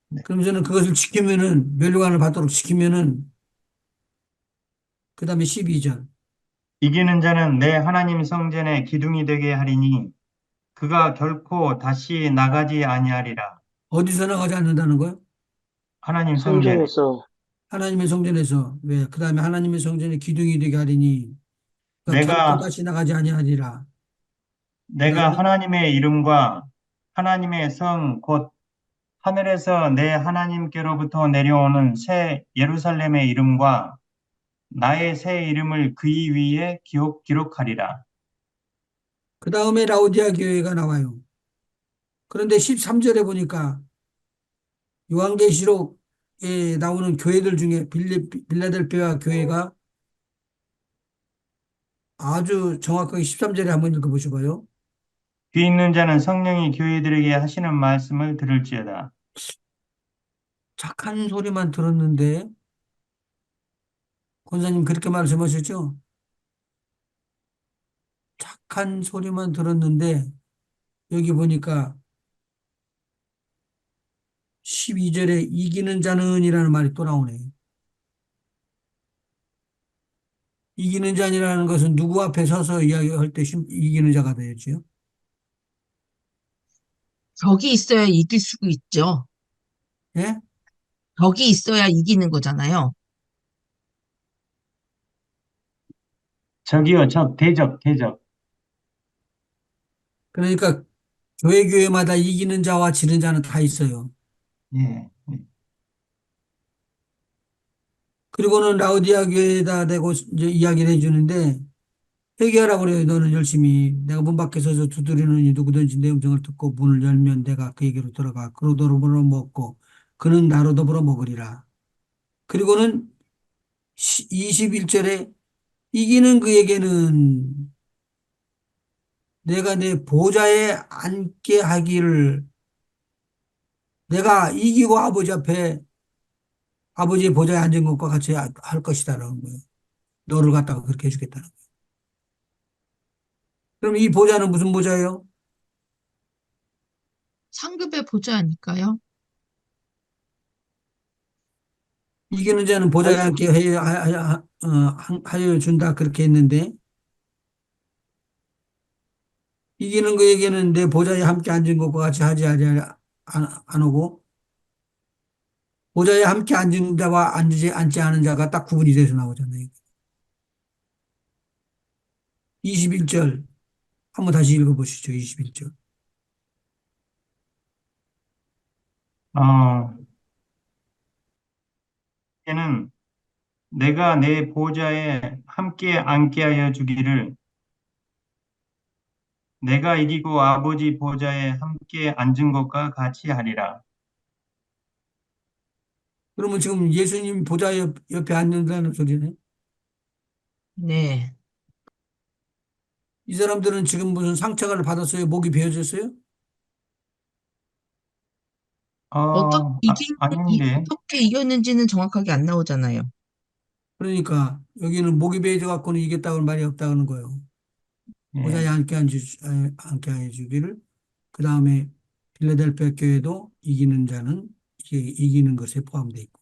네. 그럼 저는 그것을 지키면은, 멸류관을 받도록 지키면은, 그 다음에 12절. 이기는 자는 내 하나님 성전의 기둥이 되게 하리니 그가 결코 다시 나가지 아니하리라. 어디서 나가지 않는다는 거예요? 하나님 성전에. 성전에서. 하나님의 성전에서. 왜? 그 다음에 하나님의 성전의 기둥이 되게 하리니, 그러니까 결코 내가 다시 나가지 아니하리라. 그 내가 다음에 하나님의 이름과 하나님의 성 곧 하늘에서 내 하나님께로부터 내려오는 새 예루살렘의 이름과 나의 새 이름을 그이 위에 기록하리라. 그 다음에 라오디아 교회가 나와요. 그런데 13절에 보니까 요한계시록에 나오는 교회들 중에 빌라델피아 교회가 아주 정확하게 13절에 한번 읽어보셔봐요. 귀 있는 자는 성령이 교회들에게 하시는 말씀을 들을지어다. 착한 소리만 들었는데 권사님 그렇게 말씀하셨죠? 착한 소리만 들었는데 여기 보니까 12절에 이기는 자는이라는 말이 또 나오네. 이기는 자니라는 것은 누구 앞에 서서 이야기할 때 이기는 자가 되었지요? 적이 있어야 이길 수 있죠. 예? 적이 있어야 이기는 거잖아요. 저기요, 대적, 대적. 그러니까 교회마다 이기는 자와 지는 자는 다 있어요. 예. 그리고는 라우디아 교회에다 대고 이제 이야기를 해주는데 회개하라고 그래요. 너는 열심히 내가 문 밖에 서서 두드리는 누구든지 내 음성을 듣고 문을 열면 내가 그에게로 들어가 그로 더불어 먹고 그는 나로 더불어 먹으리라. 그리고는 21절에 이기는 그에게는 내가 내 보좌에 앉게 하기를 내가 이기고 아버지 앞에 아버지의 보좌에 앉은 것과 같이 할 것이다라는 거예요. 너를 갖다가 그렇게 해주겠다는 거예요. 그럼 이 보좌는 무슨 보좌예요? 상급의 보좌 아닐까요? 이기는 자는 보좌에 아니, 앉게 하여 준다 그렇게 했는데 이기는 그에게는 내 보좌에 함께 앉은 것과 같이 하지 안 하고 보좌에 함께 앉은 자와 앉지 않은 자가 딱 구분이 돼서 나오잖아요. 21절 한번 다시 읽어보시죠. 21절. 어, 걔는 내가 내 보좌에 함께 앉게 하여 주기를 내가 이기고 아버지 보좌에 함께 앉은 것과 같이 하리라. 그러면 지금 예수님 보좌 옆에 앉는다는 소리네. 네. 이 사람들은 지금 무슨 상처를 받았어요? 목이 베어졌어요? 아닌데. 어떻게 이겼는지는 정확하게 안 나오잖아요. 그러니까 여기는 목이 베어져 갖고는 이겼다고 말이 없다는 거예요. 보좌에 예. 앉게 해주기를 그 다음에 빌라델피아 교회도 이기는 자는 이기는 것에 포함되어 있고.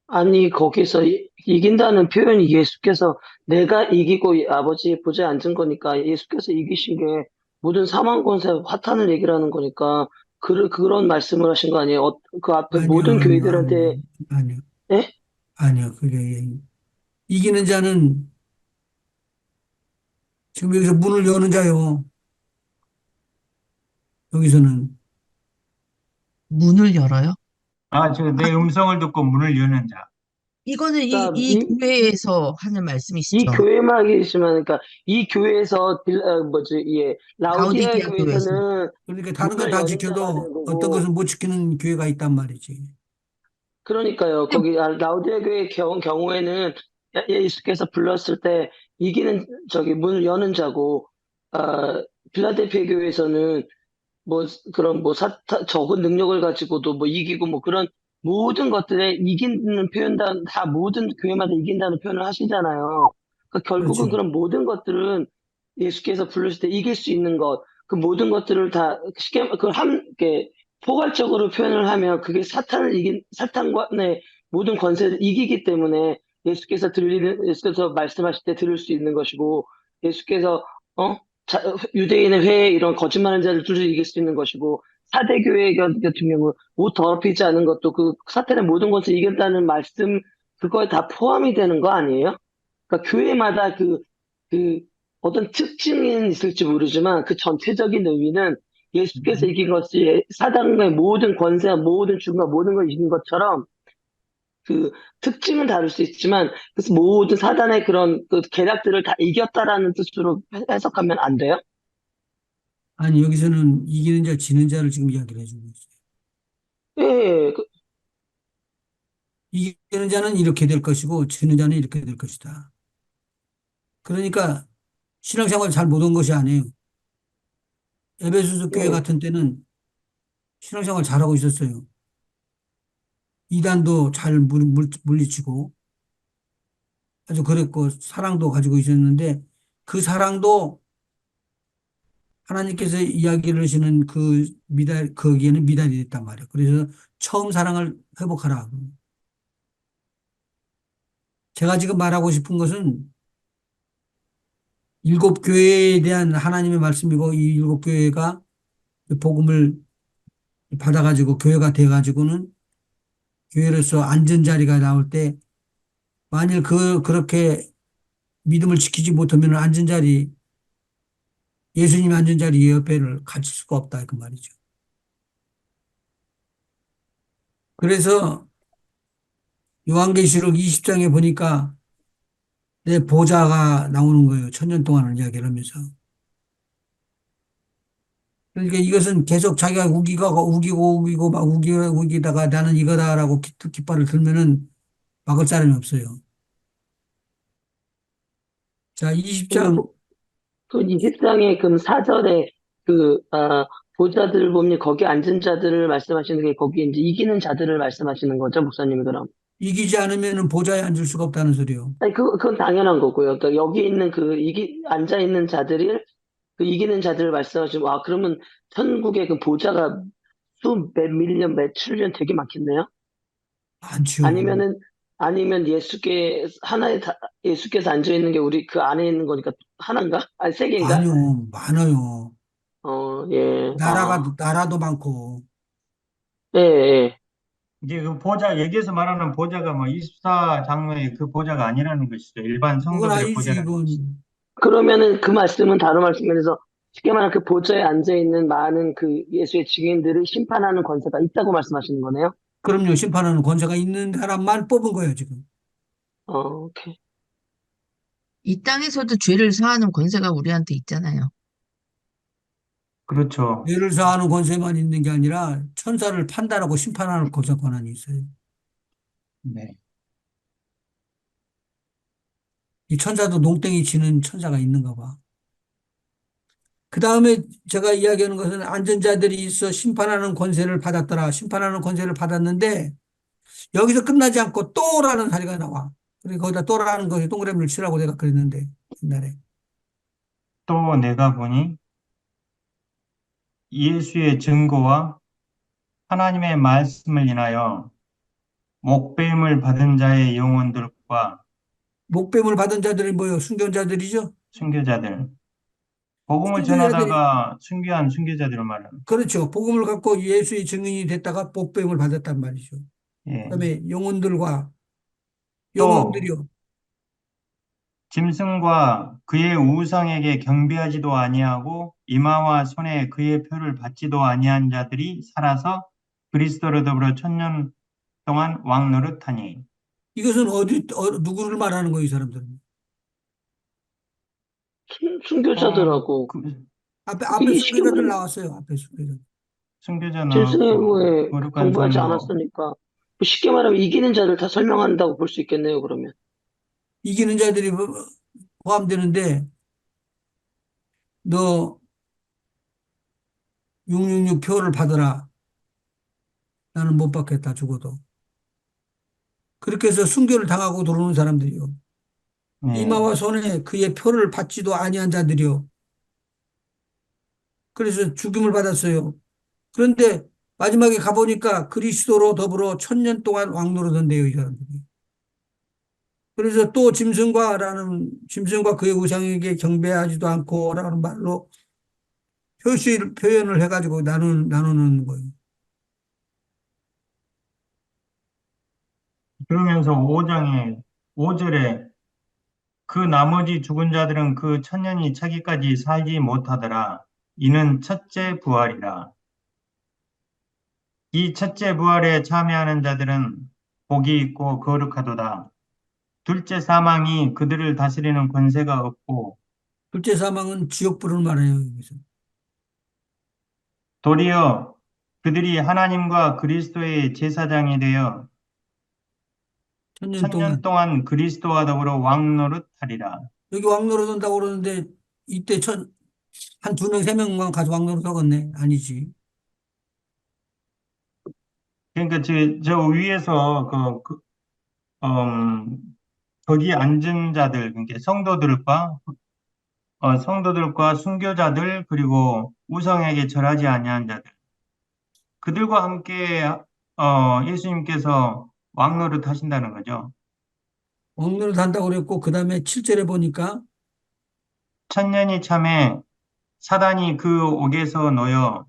아니, 거기서 이긴다는 표현이 예수께서 내가 이기고 아버지의 보좌에 앉은 거니까 예수께서 이기신 게 모든 사망 권세 화탄을 얘기하는 거니까 그런 말씀을 하신 거 아니에요? 그 앞에 아니요, 모든 아니요, 아니요, 교회들한테, 아니요, 예? 아니요. 그게 이기는 자는 지금 여기서 문을 여는 자요. 여기서는 문을 열어요? 아, 내 음성을 듣고 문을 여는 자. 이거는 그러니까 이 교회에서 하는 이 말씀이시죠. 교회만 계시면, 그러니까 이 교회에서, 라우디아 라우디게아 교회에서. 교회에서는 그러니까 다른 건 문을 다 여는 자가 되는 지켜도 어떤 거고, 것은 못 지키는 교회가 있단 말이지. 그러니까요. 근데 거기 라우디아 교회 경우에는 예수께서 불렀을 때 이기는 저기 문을 여는 자고, 빌라델피아 교회에서는 뭐 그런 뭐 적은 능력을 가지고도 뭐 이기고 뭐 그런 모든 것들에 이기는 표현 다 모든 교회마다 이긴다는 표현을 하시잖아요. 그러니까 결국은 그렇죠. 그런 모든 것들은 예수께서 부르실 때 이길 수 있는 것, 그 모든 것들을 다 쉽게 그걸 함께 포괄적으로 표현을 하면 그게 사탄과의 모든 권세를 이기기 때문에 예수께서 말씀하실 때 들을 수 있는 것이고 예수께서 어? 유대인의 회에 이런 거짓말하는 자를 두루 이길 수 있는 것이고 사대교회 같은 경우 옷 더럽히지 않은 것도 그 사탄의 모든 것을 이긴다는 말씀 그거에 다 포함이 되는 거 아니에요? 그러니까 교회마다 그 어떤 특징은 있을지 모르지만 그 전체적인 의미는 예수께서 음, 이긴 것이 사단의 모든 권세와 모든 죽음과 모든 걸 이긴 것처럼 그 특징은 다를 수 있지만 그래서 모든 사단의 그런 그 계략들을 다 이겼다라는 뜻으로 해석하면 안 돼요? 아니, 여기서는 이기는 자, 지는 자를 지금 이야기를 해주고 있어요. 예, 예, 이기는 자는 이렇게 될 것이고, 지는 자는 이렇게 될 것이다. 그러니까 신앙생활 잘 못한 것이 아니에요. 에베소서 교회 예. 같은 때는 신앙생활 잘하고 있었어요. 이단도 잘 물리치고 아주 그랬고, 사랑도 가지고 있었는데, 그 사랑도 하나님께서 이야기를 하시는 그 거기에는 미달이 됐단 말이에요. 그래서 처음 사랑을 회복하라. 제가 지금 말하고 싶은 것은 일곱 교회에 대한 하나님의 말씀이고, 이 일곱 교회가 복음을 받아가지고 교회가 돼가지고는 교회로서 앉은 자리가 나올 때, 만일 그렇게 믿음을 지키지 못하면 앉은 자리, 예수님 앉은 자리 옆에를 갖출 수가 없다. 그 말이죠. 그래서 요한계시록 20장에 보니까 내 보좌가 나오는 거예요. 천년 동안을 이야기를 하면서. 그러니까 이것은 계속 자기가 우기고 막 우기다가 나는 이거다라고 깃발을 들면은 막을 사람이 없어요. 자, 근데 20장 그 20장의 그 4절에 보좌들을 보면 거기 앉은 자들을 말씀하시는 게 거기 이제 이기는 자들을 말씀하시는 거죠, 목사님이 그럼. 이기지 않으면은 보좌에 앉을 수가 없다는 소리요. 아니, 그건 당연한 거고요. 그러니까 여기 있는 앉아 있는 자들이 그 이기는 자들을 말씀하시면, 그러면 천국의 그 보좌가 몇 밀리언, 몇 트릴리언 되게 많겠네요? 많지요. 아니면은, 아니면 예수께서 앉아 있는 게 우리 그 안에 있는 거니까 하나인가? 아니, 세 개인가? 아니요. 많아요. 예, 나라도 많고. 예, 예. 이제 그 보좌, 여기에서 말하는 보좌가 뭐 24장로의 그 보좌가 아니라는 것이죠. 일반 그건 성도들의 아니지, 보좌라는 것이죠. 이건. 그러면은 그 말씀은 다른 말씀에서 쉽게 말하면 그 보좌에 앉아 있는 많은 그 예수의 증인들을 심판하는 권세가 있다고 말씀하시는 거네요? 그럼요. 심판하는 권세가 있는 사람만 뽑은 거예요, 지금. 오케이. 이 땅에서도 죄를 사하는 권세가 우리한테 있잖아요. 그렇죠. 죄를 사하는 권세만 있는 게 아니라 천사를 판단하고 심판하는 권한이 있어요. 네. 이 천사도 농땡이 치는 천사가 있는가 봐. 그 다음에 제가 이야기하는 것은 안전자들이 있어 심판하는 권세를 받았더라. 심판하는 권세를 받았는데 여기서 끝나지 않고 또라는 사리가 나와. 그리고 거기다 또라는 것이 동그라미를 치라고 내가 그랬는데 옛날에. 또 내가 보니 예수의 증거와 하나님의 말씀을 인하여 목배임을 받은 자의 영혼들과 목배임을 받은 자들이 뭐예요? 순교자들이죠? 순교자들, 복음을 순교자들이, 전하다가 순교한 순교자들을 말합니다. 그렇죠. 복음을 갖고 예수의 증인이 됐다가 목배임을 받았단 말이죠. 예. 그다음에 영혼들과 또 영혼들이요. 짐승과 그의 우상에게 경배하지도 아니하고 이마와 손에 그의 표를 받지도 아니한 자들이 살아서 그리스도로 더불어 천년 동안 왕 노릇하니. 이것은 누구를 말하는 거예요, 이 사람들은? 순교자들하고, 그 앞에 이게 쉽게 순교자들 말하면, 나왔어요. 앞에 순교자들. 순교자 짐승의 나왔고 후에 거룩한 경배하지 손으로 않았으니까, 뭐 쉽게 말하면 이기는 자를 다 설명한다고 볼 수 있겠네요, 그러면. 이기는 자들이 포함되는데 너 666 표를 받아라. 나는 못 받겠다 죽어도. 그렇게 해서 순교를 당하고 들어오는 사람들이요. 예. 이마와 손에 그의 표를 받지도 아니한 자들이요. 그래서 죽임을 받았어요. 그런데 마지막에 가보니까 그리스도로 더불어 천년 동안 왕노릇한대요, 이 사람들이. 그래서 또 짐승과 그의 우상에게 경배하지도 않고라는 말로 표현을 해가지고 나누는 거예요. 그러면서 5장에 5절에 그 나머지 죽은 자들은 그 천년이 차기까지 살지 못하더라. 이는 첫째 부활이라. 이 첫째 부활에 참여하는 자들은 복이 있고 거룩하도다. 둘째 사망이 그들을 다스리는 권세가 없고 둘째 사망은 지옥불을 말해요, 여기서. 도리어 그들이 하나님과 그리스도의 제사장이 되어 천년 천년 동안. 동안 그리스도와 더불어 왕노릇하리라. 여기 왕노릇 한다고 그러는데 이때 한 두 명, 세 명만 가서 왕노릇 하겠네. 아니지. 그러니까 저 위에서 음, 거기 앉은 자들, 그러니까 성도들과 순교자들, 그리고 우상에게 절하지 아니한 자들, 그들과 함께 예수님께서 왕노릇 하신다는 거죠. 왕노릇 한다고 그랬고, 그 다음에 7절에 보니까, 천년이 참에 사단이 그 옥에서 놓여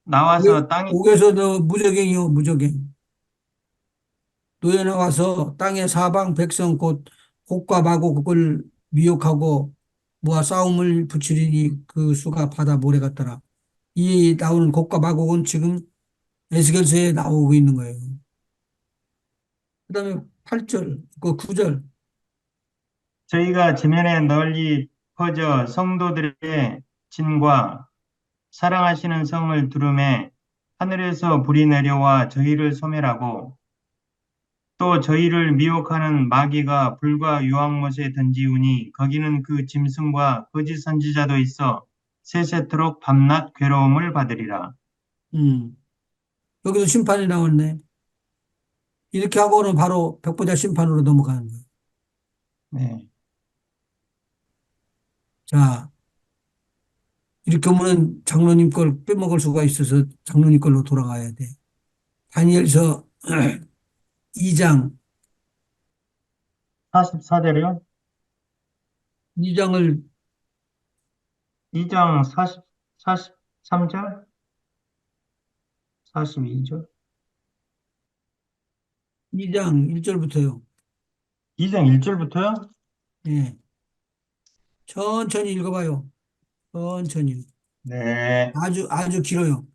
나와서 땅에 옥에서 너 무적행이요, 무적행. 노예 나와서 땅의 사방 백성 곧 곡과 마고 그걸 미혹하고 모아 싸움을 붙이리니 그 수가 바다 모래 같더라. 이 나오는 곡과 마곡은 지금 에스겔서에 나오고 있는 거예요. 그 다음에 8절, 그 9절. 저희가 지면에 널리 퍼져 성도들의 진과 사랑하시는 성을 두름에 하늘에서 불이 내려와 저희를 소멸하고 또 저희를 미혹하는 마귀가 불과 유황못에 던지우니 거기는 그 짐승과 거짓 선지자도 있어 세세토록 밤낮 괴로움을 받으리라. 음. 여기서 심판이 나왔네. 이렇게 하고는 바로 백보자 심판으로 넘어가는 거예요. 네. 자, 이렇게 하면은 장로님 걸 빼먹을 수가 있어서 장로님 걸로 돌아가야 돼. 다니엘서 2장, 44절이요? 2장을 2장 43절? 42절? 2장 1절부터요. 2장 1절부터요? 예. 천천히 읽어봐요. 천천히. 네. 아주 길어요.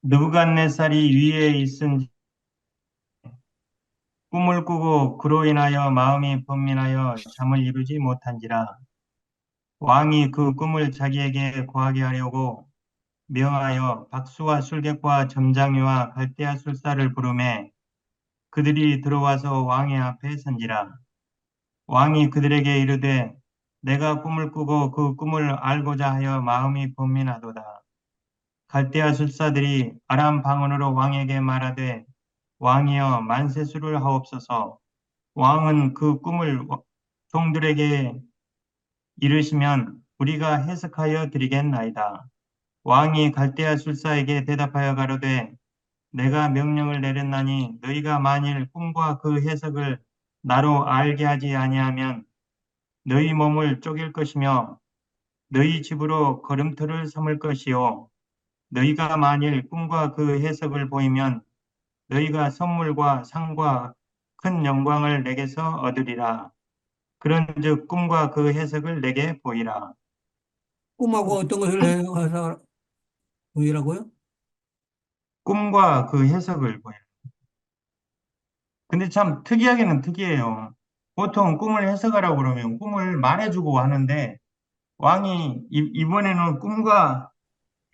느부갓네살이 위에 있은 꿈을 꾸고 그로 인하여 마음이 번민하여 잠을 이루지 못한지라. 왕이 그 꿈을 자기에게 고하게 하려고 명하여 박수와 술객과 점장이와 갈대아 술사를 부르매 그들이 들어와서 왕의 앞에 선지라. 왕이 그들에게 이르되 내가 꿈을 꾸고 그 꿈을 알고자 하여 마음이 번민하도다. 갈대아 술사들이 아람 방언으로 왕에게 말하되 왕이여 만세수를 하옵소서. 왕은 그 꿈을 종들에게 이르시면 우리가 해석하여 드리겠나이다. 왕이 갈대아 술사에게 대답하여 가로되 내가 명령을 내렸나니 너희가 만일 꿈과 그 해석을 나로 알게 하지 아니하면 너희 몸을 쪼갤 것이며 너희 집으로 걸음터를 삼을 것이요 너희가 만일 꿈과 그 해석을 보이면 너희가 선물과 상과 큰 영광을 내게서 얻으리라. 그런즉 꿈과 그 해석을 내게 보이라. 꿈하고 어떤 것을 해서 보이라고요? 꿈과 그 해석을 보이라. 근데 참 특이하게는 특이해요. 보통 꿈을 해석하라고 그러면 꿈을 말해주고 하는데 왕이 이번에는 꿈과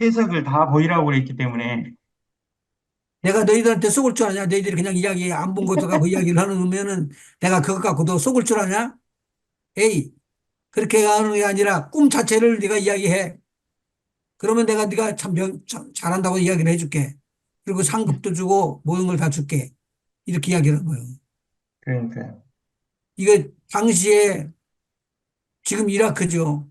해석을 다 보이라고 그랬기 때문에 내가 너희들한테 속을 줄 아냐? 너희들이 그냥 이야기 안 본 것도 갖고 이야기를 하면은 내가 그것 갖고도 속을 줄 아냐? 에이, 그렇게 하는 게 아니라 꿈 자체를 네가 이야기해. 그러면 내가 네가 참 잘한다고 이야기를 해줄게. 그리고 상급도 주고 모든 걸 다 줄게. 이렇게 이야기를 한 거예요. 그러니까요. 이게 당시에 지금 이라크죠.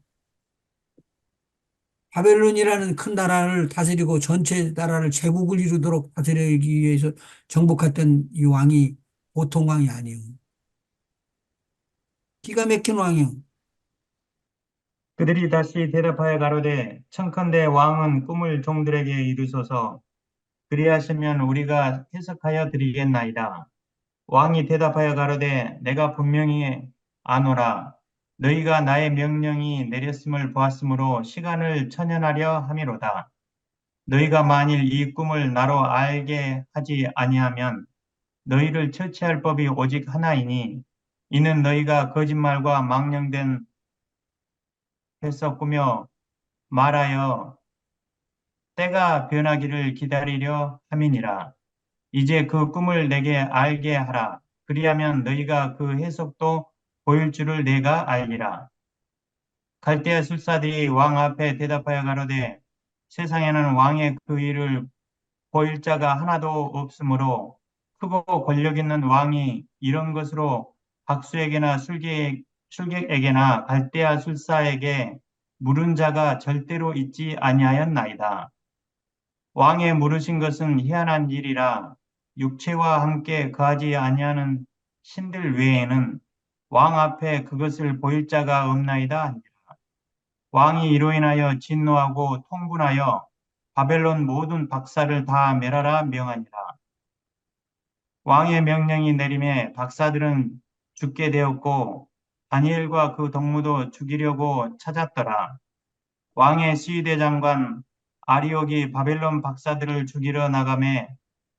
바벨론이라는 큰 나라를 다스리고 전체 나라를 제국을 이루도록 다스리기 위해서 정복했던 이 왕이 보통 왕이 아니에요. 기가 막힌 왕이요. 그들이 다시 대답하여 가로되 청컨대 왕은 꿈을 종들에게 이루소서 그리하시면 우리가 해석하여 드리겠나이다. 왕이 대답하여 가로되 내가 분명히 아노라. 너희가 나의 명령이 내렸음을 보았으므로 시간을 천연하려 함이로다. 너희가 만일 이 꿈을 나로 알게 하지 아니하면 너희를 처치할 법이 오직 하나이니 이는 너희가 거짓말과 망령된 해서 꾸며 말하여 때가 변하기를 기다리려 함이니라. 이제 그 꿈을 내게 알게 하라. 그리하면 너희가 그 해석도 보일 줄을 내가 알리라. 갈대아 술사들이 왕 앞에 대답하여 가로되 세상에는 왕의 그 일을 보일 자가 하나도 없으므로 크고 권력 있는 왕이 이런 것으로 박수에게나 술객에게나 갈대아 술사에게 물은 자가 절대로 있지 아니하였나이다. 왕의 물으신 것은 희한한 일이라 육체와 함께 거하지 아니하는 신들 외에는 왕 앞에 그것을 보일 자가 없나이다. 왕이 이로 인하여 진노하고 통분하여 바벨론 모든 박사를 다 멸하라 명하니라. 왕의 명령이 내림에 박사들은 죽게 되었고 다니엘과 그 동무도 죽이려고 찾았더라. 왕의 시위대 장관 아리옥이 바벨론 박사들을 죽이러 나가매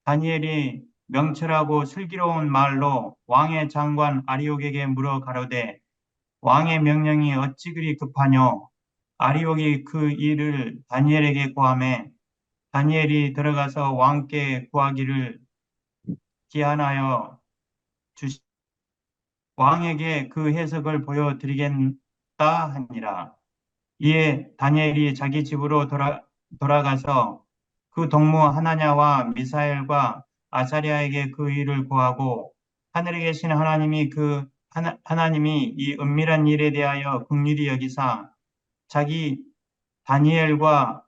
다니엘이 명철하고 슬기로운 말로 왕의 장관 아리옥에게 물어 가로되 왕의 명령이 어찌 그리 급하뇨? 아리옥이 그 일을 다니엘에게 고하매 다니엘이 들어가서 왕께 구하기를 기한하여 주시 왕에게 그 해석을 보여드리겠다 하니라. 이에 다니엘이 자기 집으로 돌아가서 그 동무 하나냐와 미사엘과 아사리아에게 그 일을 고하고 하늘에 계신 하나님이 하나님이 이 은밀한 일에 대하여 긍휼히 여기사 자기 다니엘과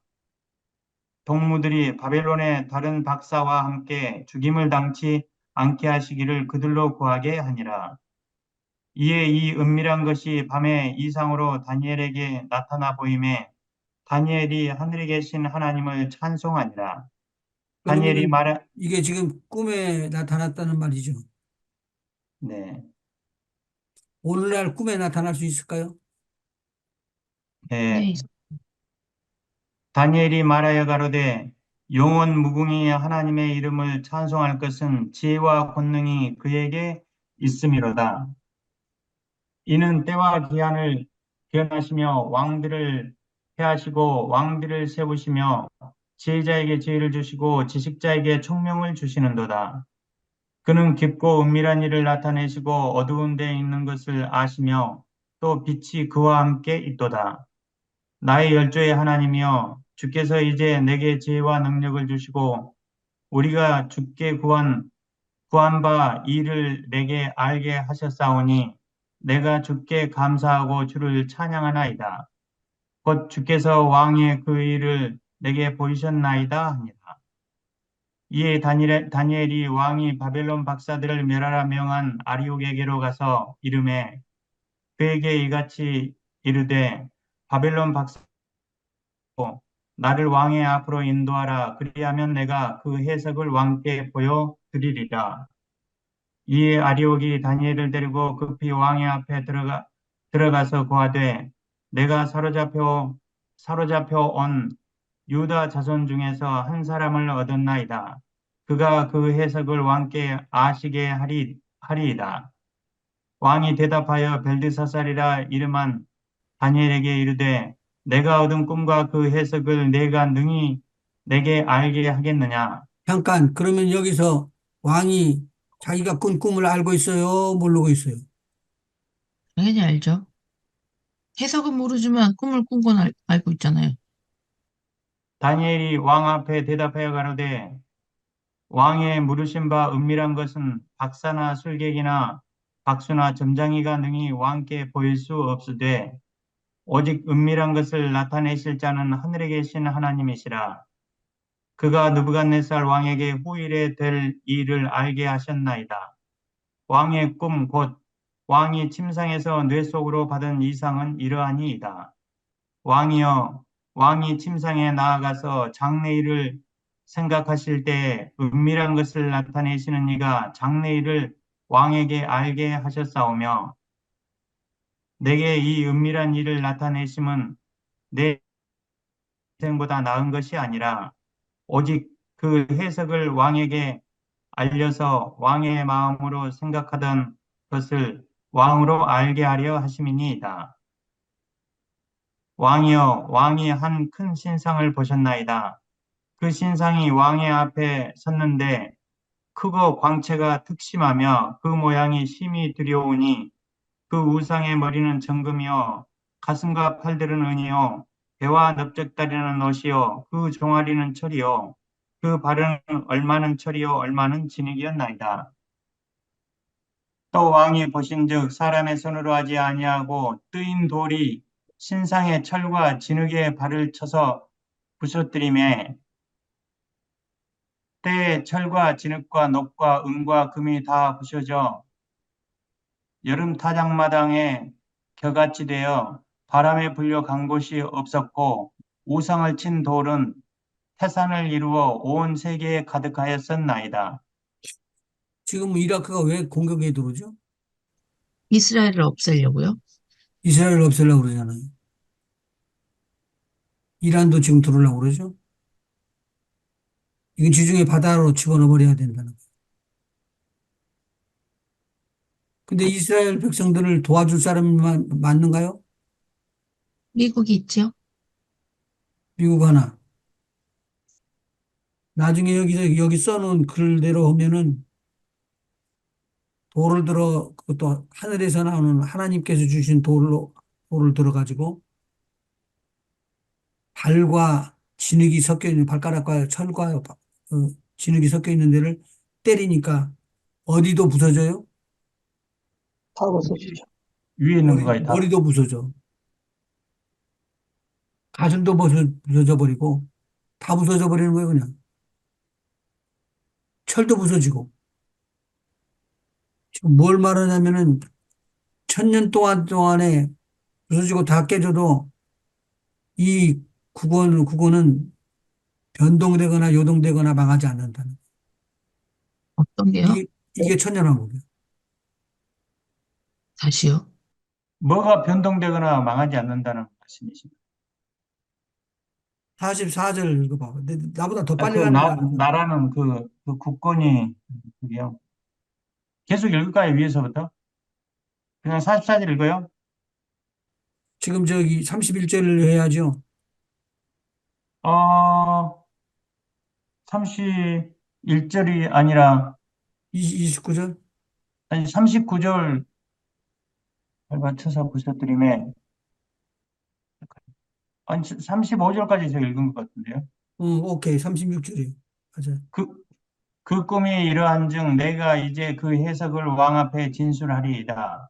동무들이 바벨론의 다른 박사와 함께 죽임을 당치 않게 하시기를 그들로 구하게 하니라. 이에 이 은밀한 것이 밤의 이상으로 다니엘에게 나타나 보임에 다니엘이 하늘에 계신 하나님을 찬송하니라. 다니엘이 그러면은 말하 이게 지금 꿈에 나타났다는 말이죠. 네, 오늘날 꿈에 나타날 수 있을까요? 네. 네, 다니엘이 말하여 가로되 영원 무궁히 하나님의 이름을 찬송할 것은 지혜와 권능이 그에게 있음이로다. 이는 때와 기한을 변하시며 왕들을 해하시고 왕들을 세우시며 지혜자에게 지혜를 주시고 지식자에게 총명을 주시는도다. 그는 깊고 은밀한 일을 나타내시고 어두운 데 있는 것을 아시며 또 빛이 그와 함께 있도다. 나의 열조의 하나님이여 주께서 이제 내게 지혜와 능력을 주시고 우리가 주께 구한 바 이를 내게 알게 하셨사오니 내가 주께 감사하고 주를 찬양하나이다. 곧 주께서 왕의 그 일을 내게 보이셨나이다 하니라. 이에 다니엘이 왕이 바벨론 박사들을 멸하라 명한 아리옥에게로 가서 이르매 그에게 이같이 이르되 바벨론 박사 나를 왕의 앞으로 인도하라. 그리하면 내가 그 해석을 왕께 보여드리리라. 이에 아리옥이 다니엘을 데리고 급히 왕의 앞에 들어가서 고하되 내가 사로잡혀 온 유다 자손 중에서 한 사람을 얻었나이다. 그가 그 해석을 왕께 아시게 하리이다. 왕이 대답하여 벨드사살이라 이름한 다니엘에게 이르되 내가 얻은 꿈과 그 해석을 내가 능히 내게 알게 하겠느냐? 잠깐, 그러면 여기서 왕이 자기가 꾼 꿈을 알고 있어요? 모르고 있어요? 당연히 알죠. 해석은 모르지만 꿈을 꾼 건 알고 있잖아요. 다니엘이 왕 앞에 대답하여 가로되 왕의 물으신 바 은밀한 것은 박사나 술객이나 박수나 점장이가 능히 왕께 보일 수 없으되 오직 은밀한 것을 나타내실 자는 하늘에 계신 하나님이시라. 그가 느부갓네살 왕에게 후일에 될 일을 알게 하셨나이다. 왕의 꿈 곧 왕이 침상에서 뇌 속으로 받은 이상은 이러하니이다. 왕이여 왕이 침상에 나아가서 장래일을 생각하실 때에 은밀한 것을 나타내시는 이가 장래일을 왕에게 알게 하셨사오며 내게 이 은밀한 일을 나타내심은 내 인생보다 나은 것이 아니라 오직 그 해석을 왕에게 알려서 왕의 마음으로 생각하던 것을 왕으로 알게 하려 하심이니이다. 왕이여, 왕이 한 큰 신상을 보셨나이다. 그 신상이 왕의 앞에 섰는데 크고 광채가 특심하며 그 모양이 심히 두려우니 그 우상의 머리는 정금이요 가슴과 팔들은 은이요 배와 넓적다리는 옷이요 그 종아리는 철이요 그 발은 얼마는 철이요 얼마는 진흙이었나이다. 또 왕이 보신즉 사람의 손으로 하지 아니하고 뜨인 돌이 신상의 철과 진흙의 발을 쳐서 부서뜨리매 때에 철과 진흙과 녹과 은과 금이 다 부셔져 여름 타작마당에 겨같이 되어 바람에 불려 간 곳이 없었고 우상을 친 돌은 태산을 이루어 온 세계에 가득하였었나이다. 지금 이라크가 왜 공격에 들어오죠? 이스라엘을 없애려고요? 이스라엘을 없애려고 그러잖아요. 이란도 지금 들어오려고 그러죠? 이건 지중해 바다로 집어넣어 버려야 된다는 거예요. 근데 이스라엘 백성들을 도와줄 사람이 맞는가요? 미국이 있죠? 미국 하나. 나중에 여기 써놓은 글대로 보면은 돌을 들어, 그것도 하늘에서 나오는 하나님께서 주신 돌을 들어가지고 발과 진흙이 섞여 있는, 발가락과 철과 진흙이 섞여 있는 데를 때리니까 어디도 부서져요? 다 벗어지죠. 위에 있는 거가 다 머리도 부서져. 가슴도 부서져 버리고 다 부서져 버리는 거예요, 그냥. 철도 부서지고. 지금 뭘 말하냐면은 천년 동안에 부서지고 다 깨져도 이 국어는 변동되거나 요동되거나 망하지 않는다는. 어떤 게요? 이게 천년왕국이에요. 다시요? 뭐가 변동되거나 망하지 않는다는 말씀이십니다. 44절 읽어봐. 근데 나보다 더 빨리 그 가는 거 아니야? 나라는 그 국권이 그게요. 계속 읽을까요? 위에서부터? 그냥 44절 읽어요? 지금 저기 31절을 해야죠. 어, 31절이 아니라 29절? 아니 39절 맞춰서 부서뜨림에 아니 35절까지 제가 읽은 것 같은데요. 오케이. 36절이에요. 맞아요. 그, 그 꿈이 이러한즉 내가 이제 그 해석을 왕 앞에 진술하리이다.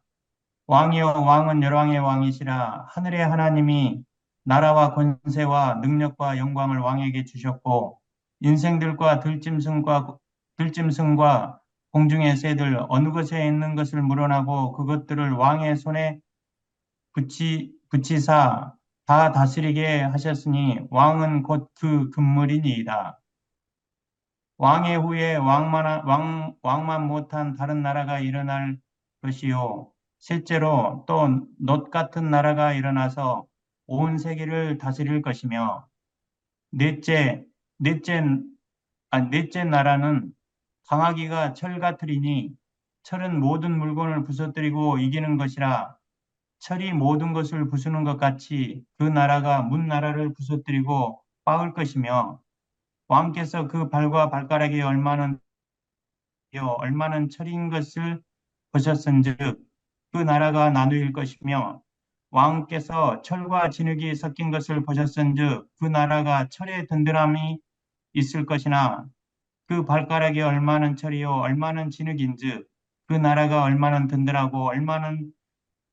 왕이여 왕은 열왕의 왕이시라 하늘의 하나님이 나라와 권세와 능력과 영광을 왕에게 주셨고 인생들과 들짐승과 공중의 새들 어느 것에 있는 것을 물어나고 그것들을 왕의 손에 붙이사 다 다스리게 하셨으니 왕은 곧 그 금물이니이다. 왕의 후에 왕만 못한 다른 나라가 일어날 것이요. 실제로 또 놋 같은 나라가 일어나서 온 세계를 다스릴 것이며, 넷째, 넷째, 넷째 나라는 강하기가 철 같으리니, 철은 모든 물건을 부서뜨리고 이기는 것이라, 철이 모든 것을 부수는 것 같이 그 나라가 문 나라를 부서뜨리고 빠을 것이며, 왕께서 그 발과 발가락이 얼마는 철인 것을 보셨은즉 그 나라가 나누일 것이며 왕께서 철과 진흙이 섞인 것을 보셨은즉 그 나라가 철의 든든함이 있을 것이나 그 발가락이 얼마는 철이요 얼마는 진흙인즉 그 나라가 얼마는 든든하고 얼마는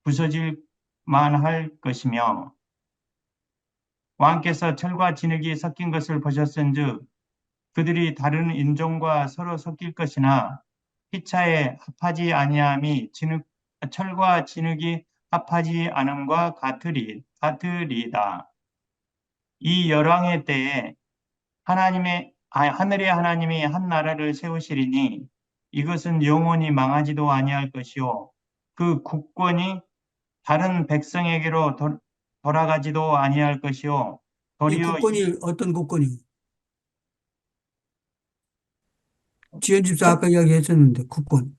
부서질 만할 것이며 왕께서 철과 진흙이 섞인 것을 보셨은즉 그들이 다른 인종과 서로 섞일 것이나 피차에 합하지 아니함이 철과 진흙이 합하지 않음과 같으리다. 이 열왕의 때에 하늘의 하나님이 한 나라를 세우시리니 이것은 영원히 망하지도 아니할 것이요 그 국권이 다른 백성에게로 돌아가지도 아니할 것이요 이 도리어 국권이 어떤 국권이? 지연 집사 아까 이야기했었는데 국권.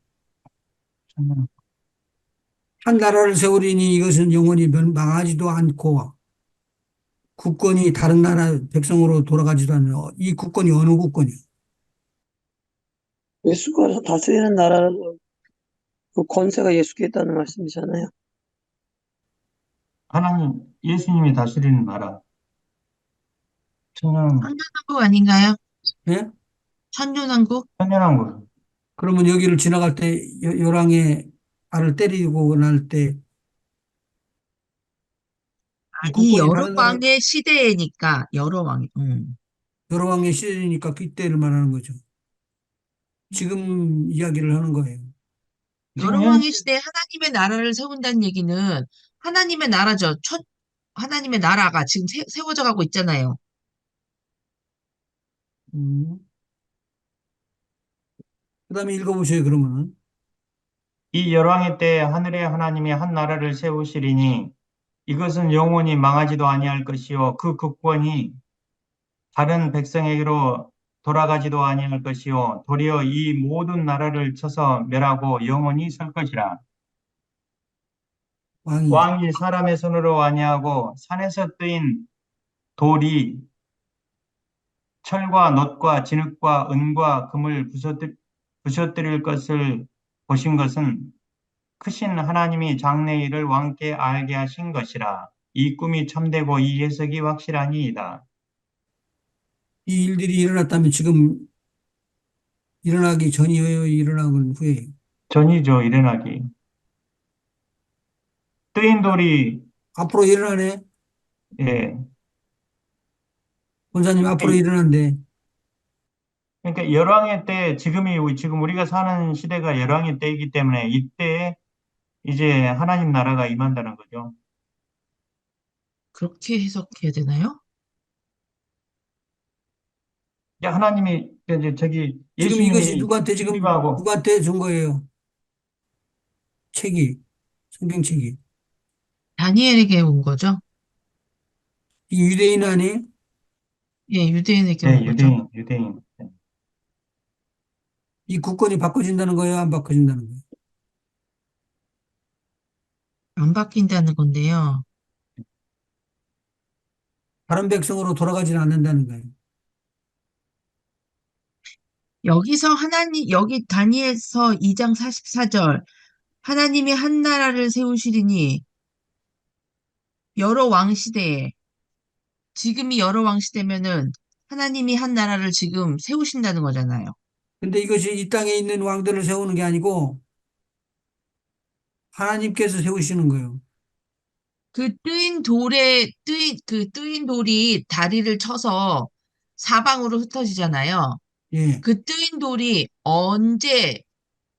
한 나라를 세우리니 이것은 영원히 망하지도 않고 국권이 다른 나라 백성으로 돌아가지도 않는 이 국권이 어느 국권이요? 예수가 다스리는 나라, 그 권세가 예수께 있다는 말씀이잖아요. 하나님, 예수님이 다스리는 나라. 천년, 천년왕국 아닌가요? 예? 천년왕국? 천년왕국. 그러면 여기를 지나갈 때 요랑의 알을 때리고 날 때 이 이 국권이 여러 다른 나라 왕의 시대니까 여러 왕. 여러 왕의 시대니까 그때를 말하는 거죠. 지금 이야기를 하는 거예요. 지금 여러 현, 왕의 시대에 하나님의 나라를 세운다는 얘기는 하나님의 나라죠. 하나님의 나라가 지금 세워져 가고 있잖아요. 음. 그다음에 읽어보세요. 그러면은 이 열왕의 때에 하늘의 하나님이 한 나라를 세우시리니 이것은 영원히 망하지도 아니할 것이요 그 국권이 다른 백성에게로 돌아가지도 아니할 것이요 도리어 이 모든 나라를 쳐서 멸하고 영원히 설 것이라. 왕이 왕이 사람의 손으로 아니하고 산에서 뜨인 돌이 철과 놋과 진흙과 은과 금을 부셔뜨릴 것을 보신 것은 크신 하나님이 장래 일을 왕께 알게 하신 것이라. 이 꿈이 참되고 이 해석이 확실하니이다. 이 일들이 일어났다면 지금 일어나기 전이에요. 일어나건 후에 전이죠, 일어나기. 뜨인 돌이, 앞으로 일어나네. 예. 원사님 앞으로 일어난대. 그러니까 열왕의 때, 지금 우리가 사는 시대가 열왕의 때이기 때문에 이때 이제 하나님 나라가 임한다는 거죠. 그렇게 해석해야 되나요? 이제 하나님이, 이제 저기 지금 이것이 예수님이 누구한테 지금 중림하고, 누구한테 준 거예요? 책이 성경책이 다니엘에게 온 거죠? 이 유대인 아니에요? 예, 유대인에게 온 네, 거죠. 유대인. 이 국권이 바꿔진다는 거예요? 안 바꿔진다는 거예요? 안 바뀐다는 건데요. 다른 백성으로 돌아가지는 않는다는 거예요. 여기 다니엘서 2장 44절, 하나님이 한 나라를 세우시리니 여러 왕 시대에, 지금이 여러 왕 시대면은 하나님이 한 나라를 지금 세우신다는 거잖아요. 근데 이것이 이 땅에 있는 왕들을 세우는 게 아니고 하나님께서 세우시는 거예요. 그 뜨인 돌이 다리를 쳐서 사방으로 흩어지잖아요. 예. 그 뜨인 돌이 언제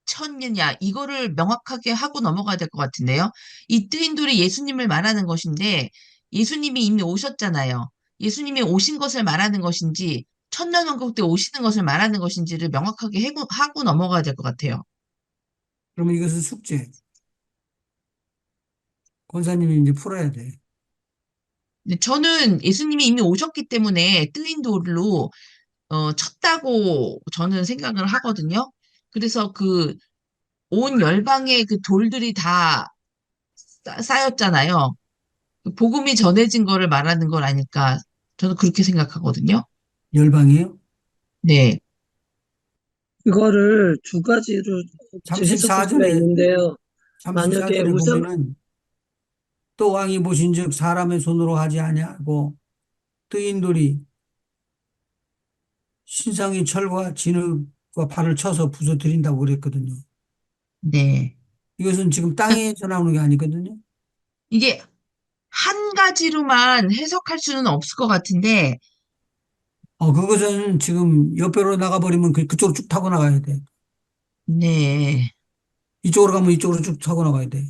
쳤느냐, 이거를 명확하게 하고 넘어가야 될 것 같은데요. 이 뜨인 돌이 예수님을 말하는 것인데, 예수님이 이미 오셨잖아요. 예수님이 오신 것을 말하는 것인지, 천년왕국 때 오시는 것을 말하는 것인지를 명확하게 하고 넘어가야 될 것 같아요. 그러면 이것은 숙제. 권사님이 이제 풀어야 돼. 근데 저는 예수님이 이미 오셨기 때문에 뜨인 돌로 쳤다고 저는 생각을 하거든요. 그래서 그 온 열방의 그 돌들이 다 쌓였잖아요. 그 복음이 전해진 거를 말하는 걸 아니까 저는 그렇게 생각하거든요. 열방이에요. 네. 그거를 두 가지로 해석할 수가 34절에 있는데요. 만약에 34절에 우선 보면은 또 왕이 보신즉 사람의 손으로 하지 아니하고 뜨인 돌이 신상의 철과 진흙과 발을 쳐서 부서뜨린다고 그랬거든요. 네. 이것은 지금 땅에서 나오는 게 아니거든요. 이게 한 가지로만 해석할 수는 없을 것 같은데, 그것은 지금 옆으로 나가버리면 그쪽으로 쭉 타고 나가야 돼. 네. 이쪽으로 가면 이쪽으로 쭉 타고 나가야 돼.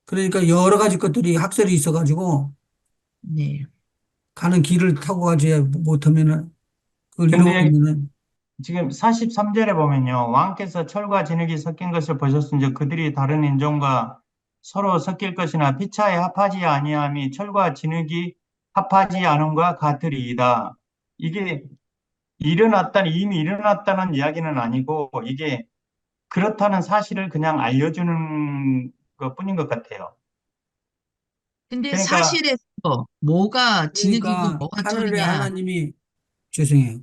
그러니까 여러 가지 것들이 학설이 있어가지고 네. 가는 길을 타고 가지 못하면은 그걸 근데 잃어버리면은 지금 43절에 보면요. 왕께서 철과 진흙이 섞인 것을 보셨은즉 그들이 다른 인종과 서로 섞일 것이나 피차에 합하지 아니함이 철과 진흙이 합하지 않음과 같으리이다. 이게 이미 일어났다는 이야기는 아니고 이게 그렇다는 사실을 그냥 알려주는 것뿐인 것 같아요. 근데 그러니까 뭐가 진흙이고 그러니까 뭐가 하늘의 철이냐. 하나님이, 죄송해요.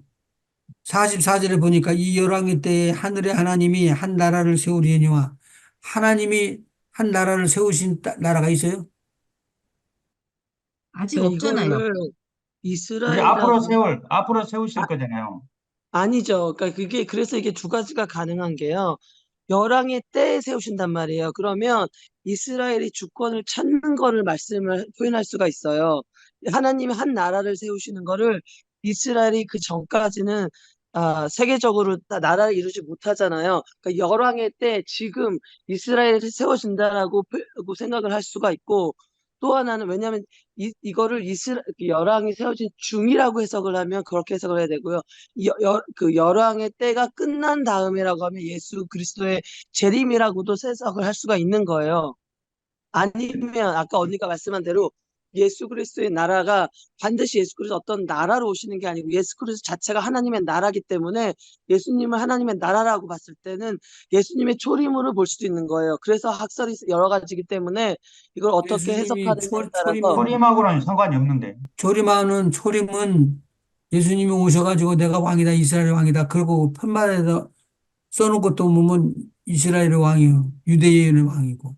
44절에 보니까 이 열왕의 때에 하늘의 하나님이 한 나라를 세우리니와, 하나님이 한 나라를 세우신 나라가 있어요? 아직 그러니까 없잖아요. 이거를 이제 이스라엘이라고 앞으로 세우실 거잖아요. 아니죠. 그러니까 그게 그래서 이게 두 가지가 가능한 게요. 열왕의 때에 세우신단 말이에요. 그러면 이스라엘이 주권을 찾는 거를 말씀을 표현할 수가 있어요. 하나님이 한 나라를 세우시는 거를 이스라엘이 그 전까지는 세계적으로 나라를 이루지 못하잖아요. 그러니까 열왕의 때 지금 이스라엘이 세워진다라고 생각을 할 수가 있고 또 하나는 왜냐하면 이거를 열왕이 세워진 중이라고 해석을 하면 그렇게 해석을 해야 되고요. 그 열왕의 때가 끝난 다음이라고 하면 예수 그리스도의 재림이라고도 해석을 할 수가 있는 거예요. 아니면 아까 언니가 말씀한 대로 예수 그리스도의 나라가 반드시 예수 그리스도 어떤 나라로 오시는 게 아니고 예수 그리스도 자체가 하나님의 나라기 때문에 예수님을 하나님의 나라라고 봤을 때는 예수님의 초림으로 볼 수도 있는 거예요. 그래서 학설이 여러 가지이기 때문에 이걸 어떻게 예수님이 해석하느냐에 따라서 초림하고는 상관이 없는데. 초림은 예수님이 오셔가지고 내가 왕이다, 이스라엘의 왕이다. 그리고 편말에다 써놓고 또 보면 이스라엘의 왕이요. 유대인의 왕이고.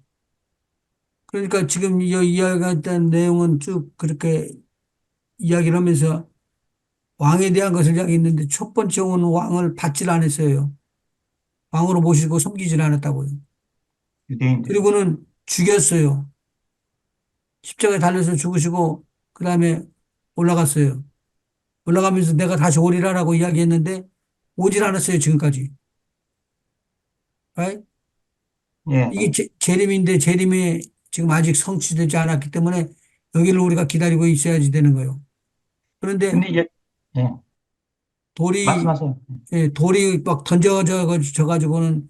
그러니까 지금 이 이야기했던 내용은 쭉 그렇게 이야기를 하면서 왕에 대한 것을 이야기했는데 첫 번째는 왕을 받질 않았어요. 왕으로 모시고 섬기질 않았다고요. 유대인들. 그리고는 죽였어요. 십자가에 달려서 죽으시고 그 다음에 올라갔어요. 올라가면서 내가 다시 오리라라고 이야기했는데 오질 않았어요, 지금까지. right? 예. 이게 재림인데 재림이 지금 아직 성취되지 않았기 때문에 여기를 우리가 기다리고 있어야지 되는 거예요. 그런데 근데 예. 돌이, 말씀하세요. 돌이 막 던져져 가지고는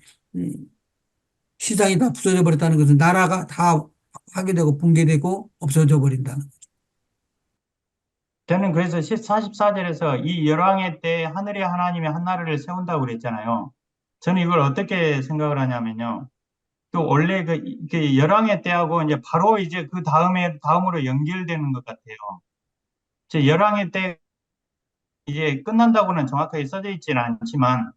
시장이 다 부서져 버렸다는 것은 나라가 다 파괴되고 붕괴되고 없어져 버린다. 저는 그래서 44절에서 이 열왕의 때 하늘의 하나님이 한 나라를 세운다고 그랬잖아요. 저는 이걸 어떻게 생각을 하냐면요. 또 원래 그 열왕의 때하고 이제 바로 이제 그 다음으로 연결되는 것 같아요. 제 열왕의 때 이제 끝난다고는 정확하게 써져 있지는 않지만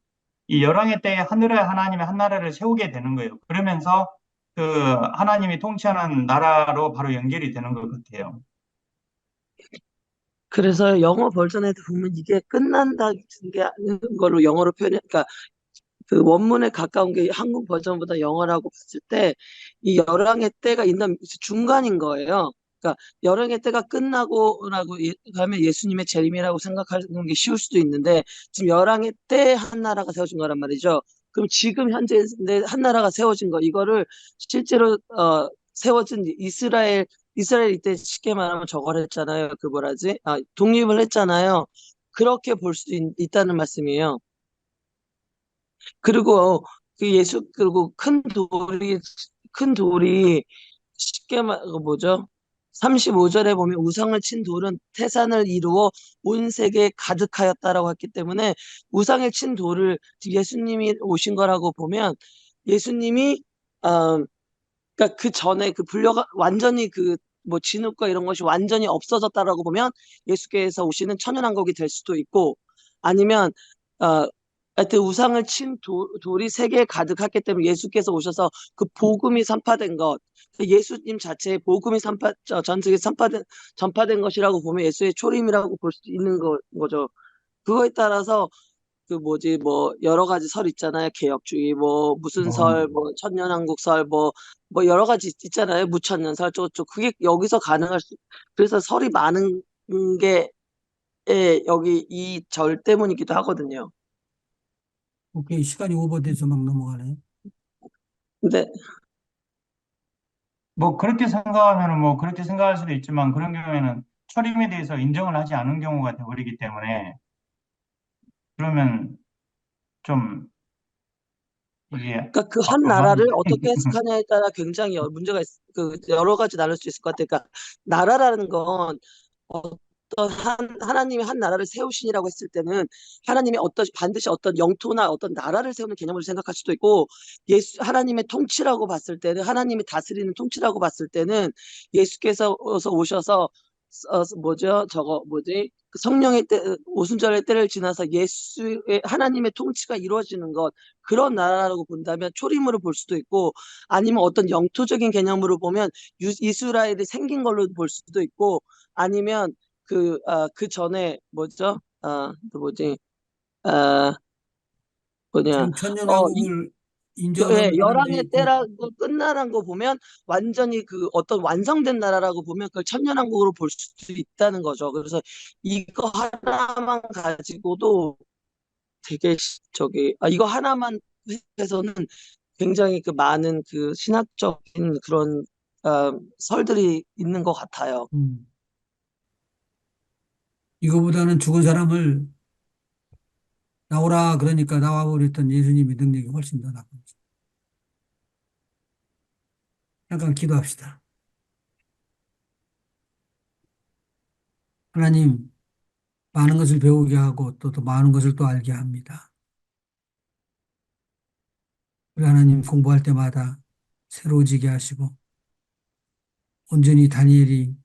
이 열왕의 때에 하늘의 하나님이 한 나라를 세우게 되는 거예요. 그러면서 그 하나님이 통치하는 나라로 바로 연결이 되는 것 같아요. 그래서 영어 버전에도 보면 이게 끝난다는 게 아닌 걸로 영어로 표현해, 그러니까 그 원문에 가까운 게 한국 버전보다 영어라고 봤을 때 이 열왕의 때가 있는 중간인 거예요. 그러니까 열왕의 때가 끝나고라고 하면 예수님의 재림이라고 생각하는 게 쉬울 수도 있는데 지금 열왕의 때 한 나라가 세워진 거란 말이죠. 그럼 지금 현재 한 나라가 세워진 거 이거를 실제로 세워진 이스라엘 이때 쉽게 말하면 저걸 했잖아요. 그 뭐라지? 독립을 했잖아요. 그렇게 볼 수도 있다는 말씀이에요. 그리고 그리고 큰 돌이 쉽게 뭐죠? 35절에 보면 우상을 친 돌은 태산을 이루어 온 세계에 가득하였다라고 했기 때문에 우상을 친 돌을 예수님이 오신 거라고 보면 예수님이 어 그러니까 그 전에 그 분려가 완전히 그 뭐 진흙과 이런 것이 완전히 없어졌다라고 보면 예수께서 오시는 천연왕국이 될 수도 있고 아니면 어 하여튼 우상을 친 돌이 세계에 가득했기 때문에 예수께서 오셔서 그 복음이 선파된 것, 그 예수님 자체의 복음이 전 세계에 전파된 것이라고 보면 예수의 초림이라고 볼 수 있는 거죠. 그거에 따라서 그 뭐지 뭐 여러 가지 설 있잖아요. 개혁주의 뭐 무슨 뭐, 설 뭐 천년왕국 설 뭐 여러 가지 있잖아요. 무천년설 저쪽 그게 여기서 그래서 설이 많은 게 여기 이 절 때문이기도 하거든요. 오케이, 시간이 오버돼서 막 넘어가네. 근데 뭐 그렇게 생각하면은 뭐 그렇게 생각할 수도 있지만 그런 경우에는 초림에 대해서 인정을 하지 않은 경우가 되어버리기 때문에 그러면 좀 이게 그러니까 그 한 나라를 어떻게 해석하냐에 따라 굉장히 여러 가지 나눌 수 있을 것 같아요. 그러니까 나라라는 건 하나님이 한 나라를 세우신이라고 했을 때는 하나님이 반드시 어떤 영토나 어떤 나라를 세우는 개념으로 생각할 수도 있고 하나님의 통치라고 봤을 때는 하나님이 다스리는 통치라고 봤을 때는 예수께서 오셔서 뭐죠? 저거 뭐지? 그 성령의 때, 오순절의 때를 지나서 예수의 하나님의 통치가 이루어지는 것, 그런 나라라고 본다면 초림으로 볼 수도 있고, 아니면 어떤 영토적인 개념으로 보면 이스라엘이 생긴 걸로 볼 수도 있고, 아니면 그 전에 뭐죠? 또 뭐지? 아, 뭐냐? 지금 천년왕국을 예, 인정하는 열왕의 사람들이 있고, 때라고 끝나는 거 보면 완전히 그 어떤 완성된 나라라고 보면 그걸 천년왕국으로 볼 수도 있다는 거죠. 그래서 이거 하나만 가지고도 되게 이거 하나만 해서는 굉장히 그 많은 그 신학적인 그런 설들이 있는 것 같아요. 이거보다는 죽은 사람을 나오라 그러니까 나와버렸던 예수님의 능력이 훨씬 더 나쁜 거죠. 잠깐 기도합시다. 하나님, 많은 것을 배우게 하고 또 많은 것을 또 알게 합니다. 우리 하나님 공부할 때마다 새로워지게 하시고 온전히 다니엘이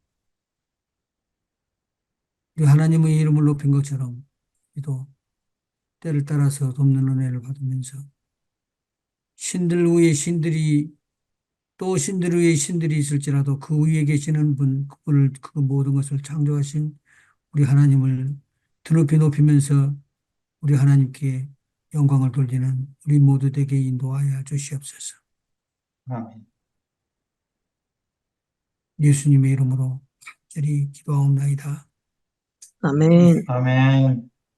우리 하나님의 이름을 높인 것처럼 우리도 때를 따라서 돕는 은혜를 받으면서 신들 위에 신들이 또 신들 위에 신들이 있을지라도 그 위에 계시는 분, 그분을 그 모든 것을 창조하신 우리 하나님을 드높이 높이면서 우리 하나님께 영광을 돌리는 우리 모두에게 인도하여 주시옵소서. 아멘. 예수님의 이름으로 간절히 기도하옵나이다. 아멘. 아멘.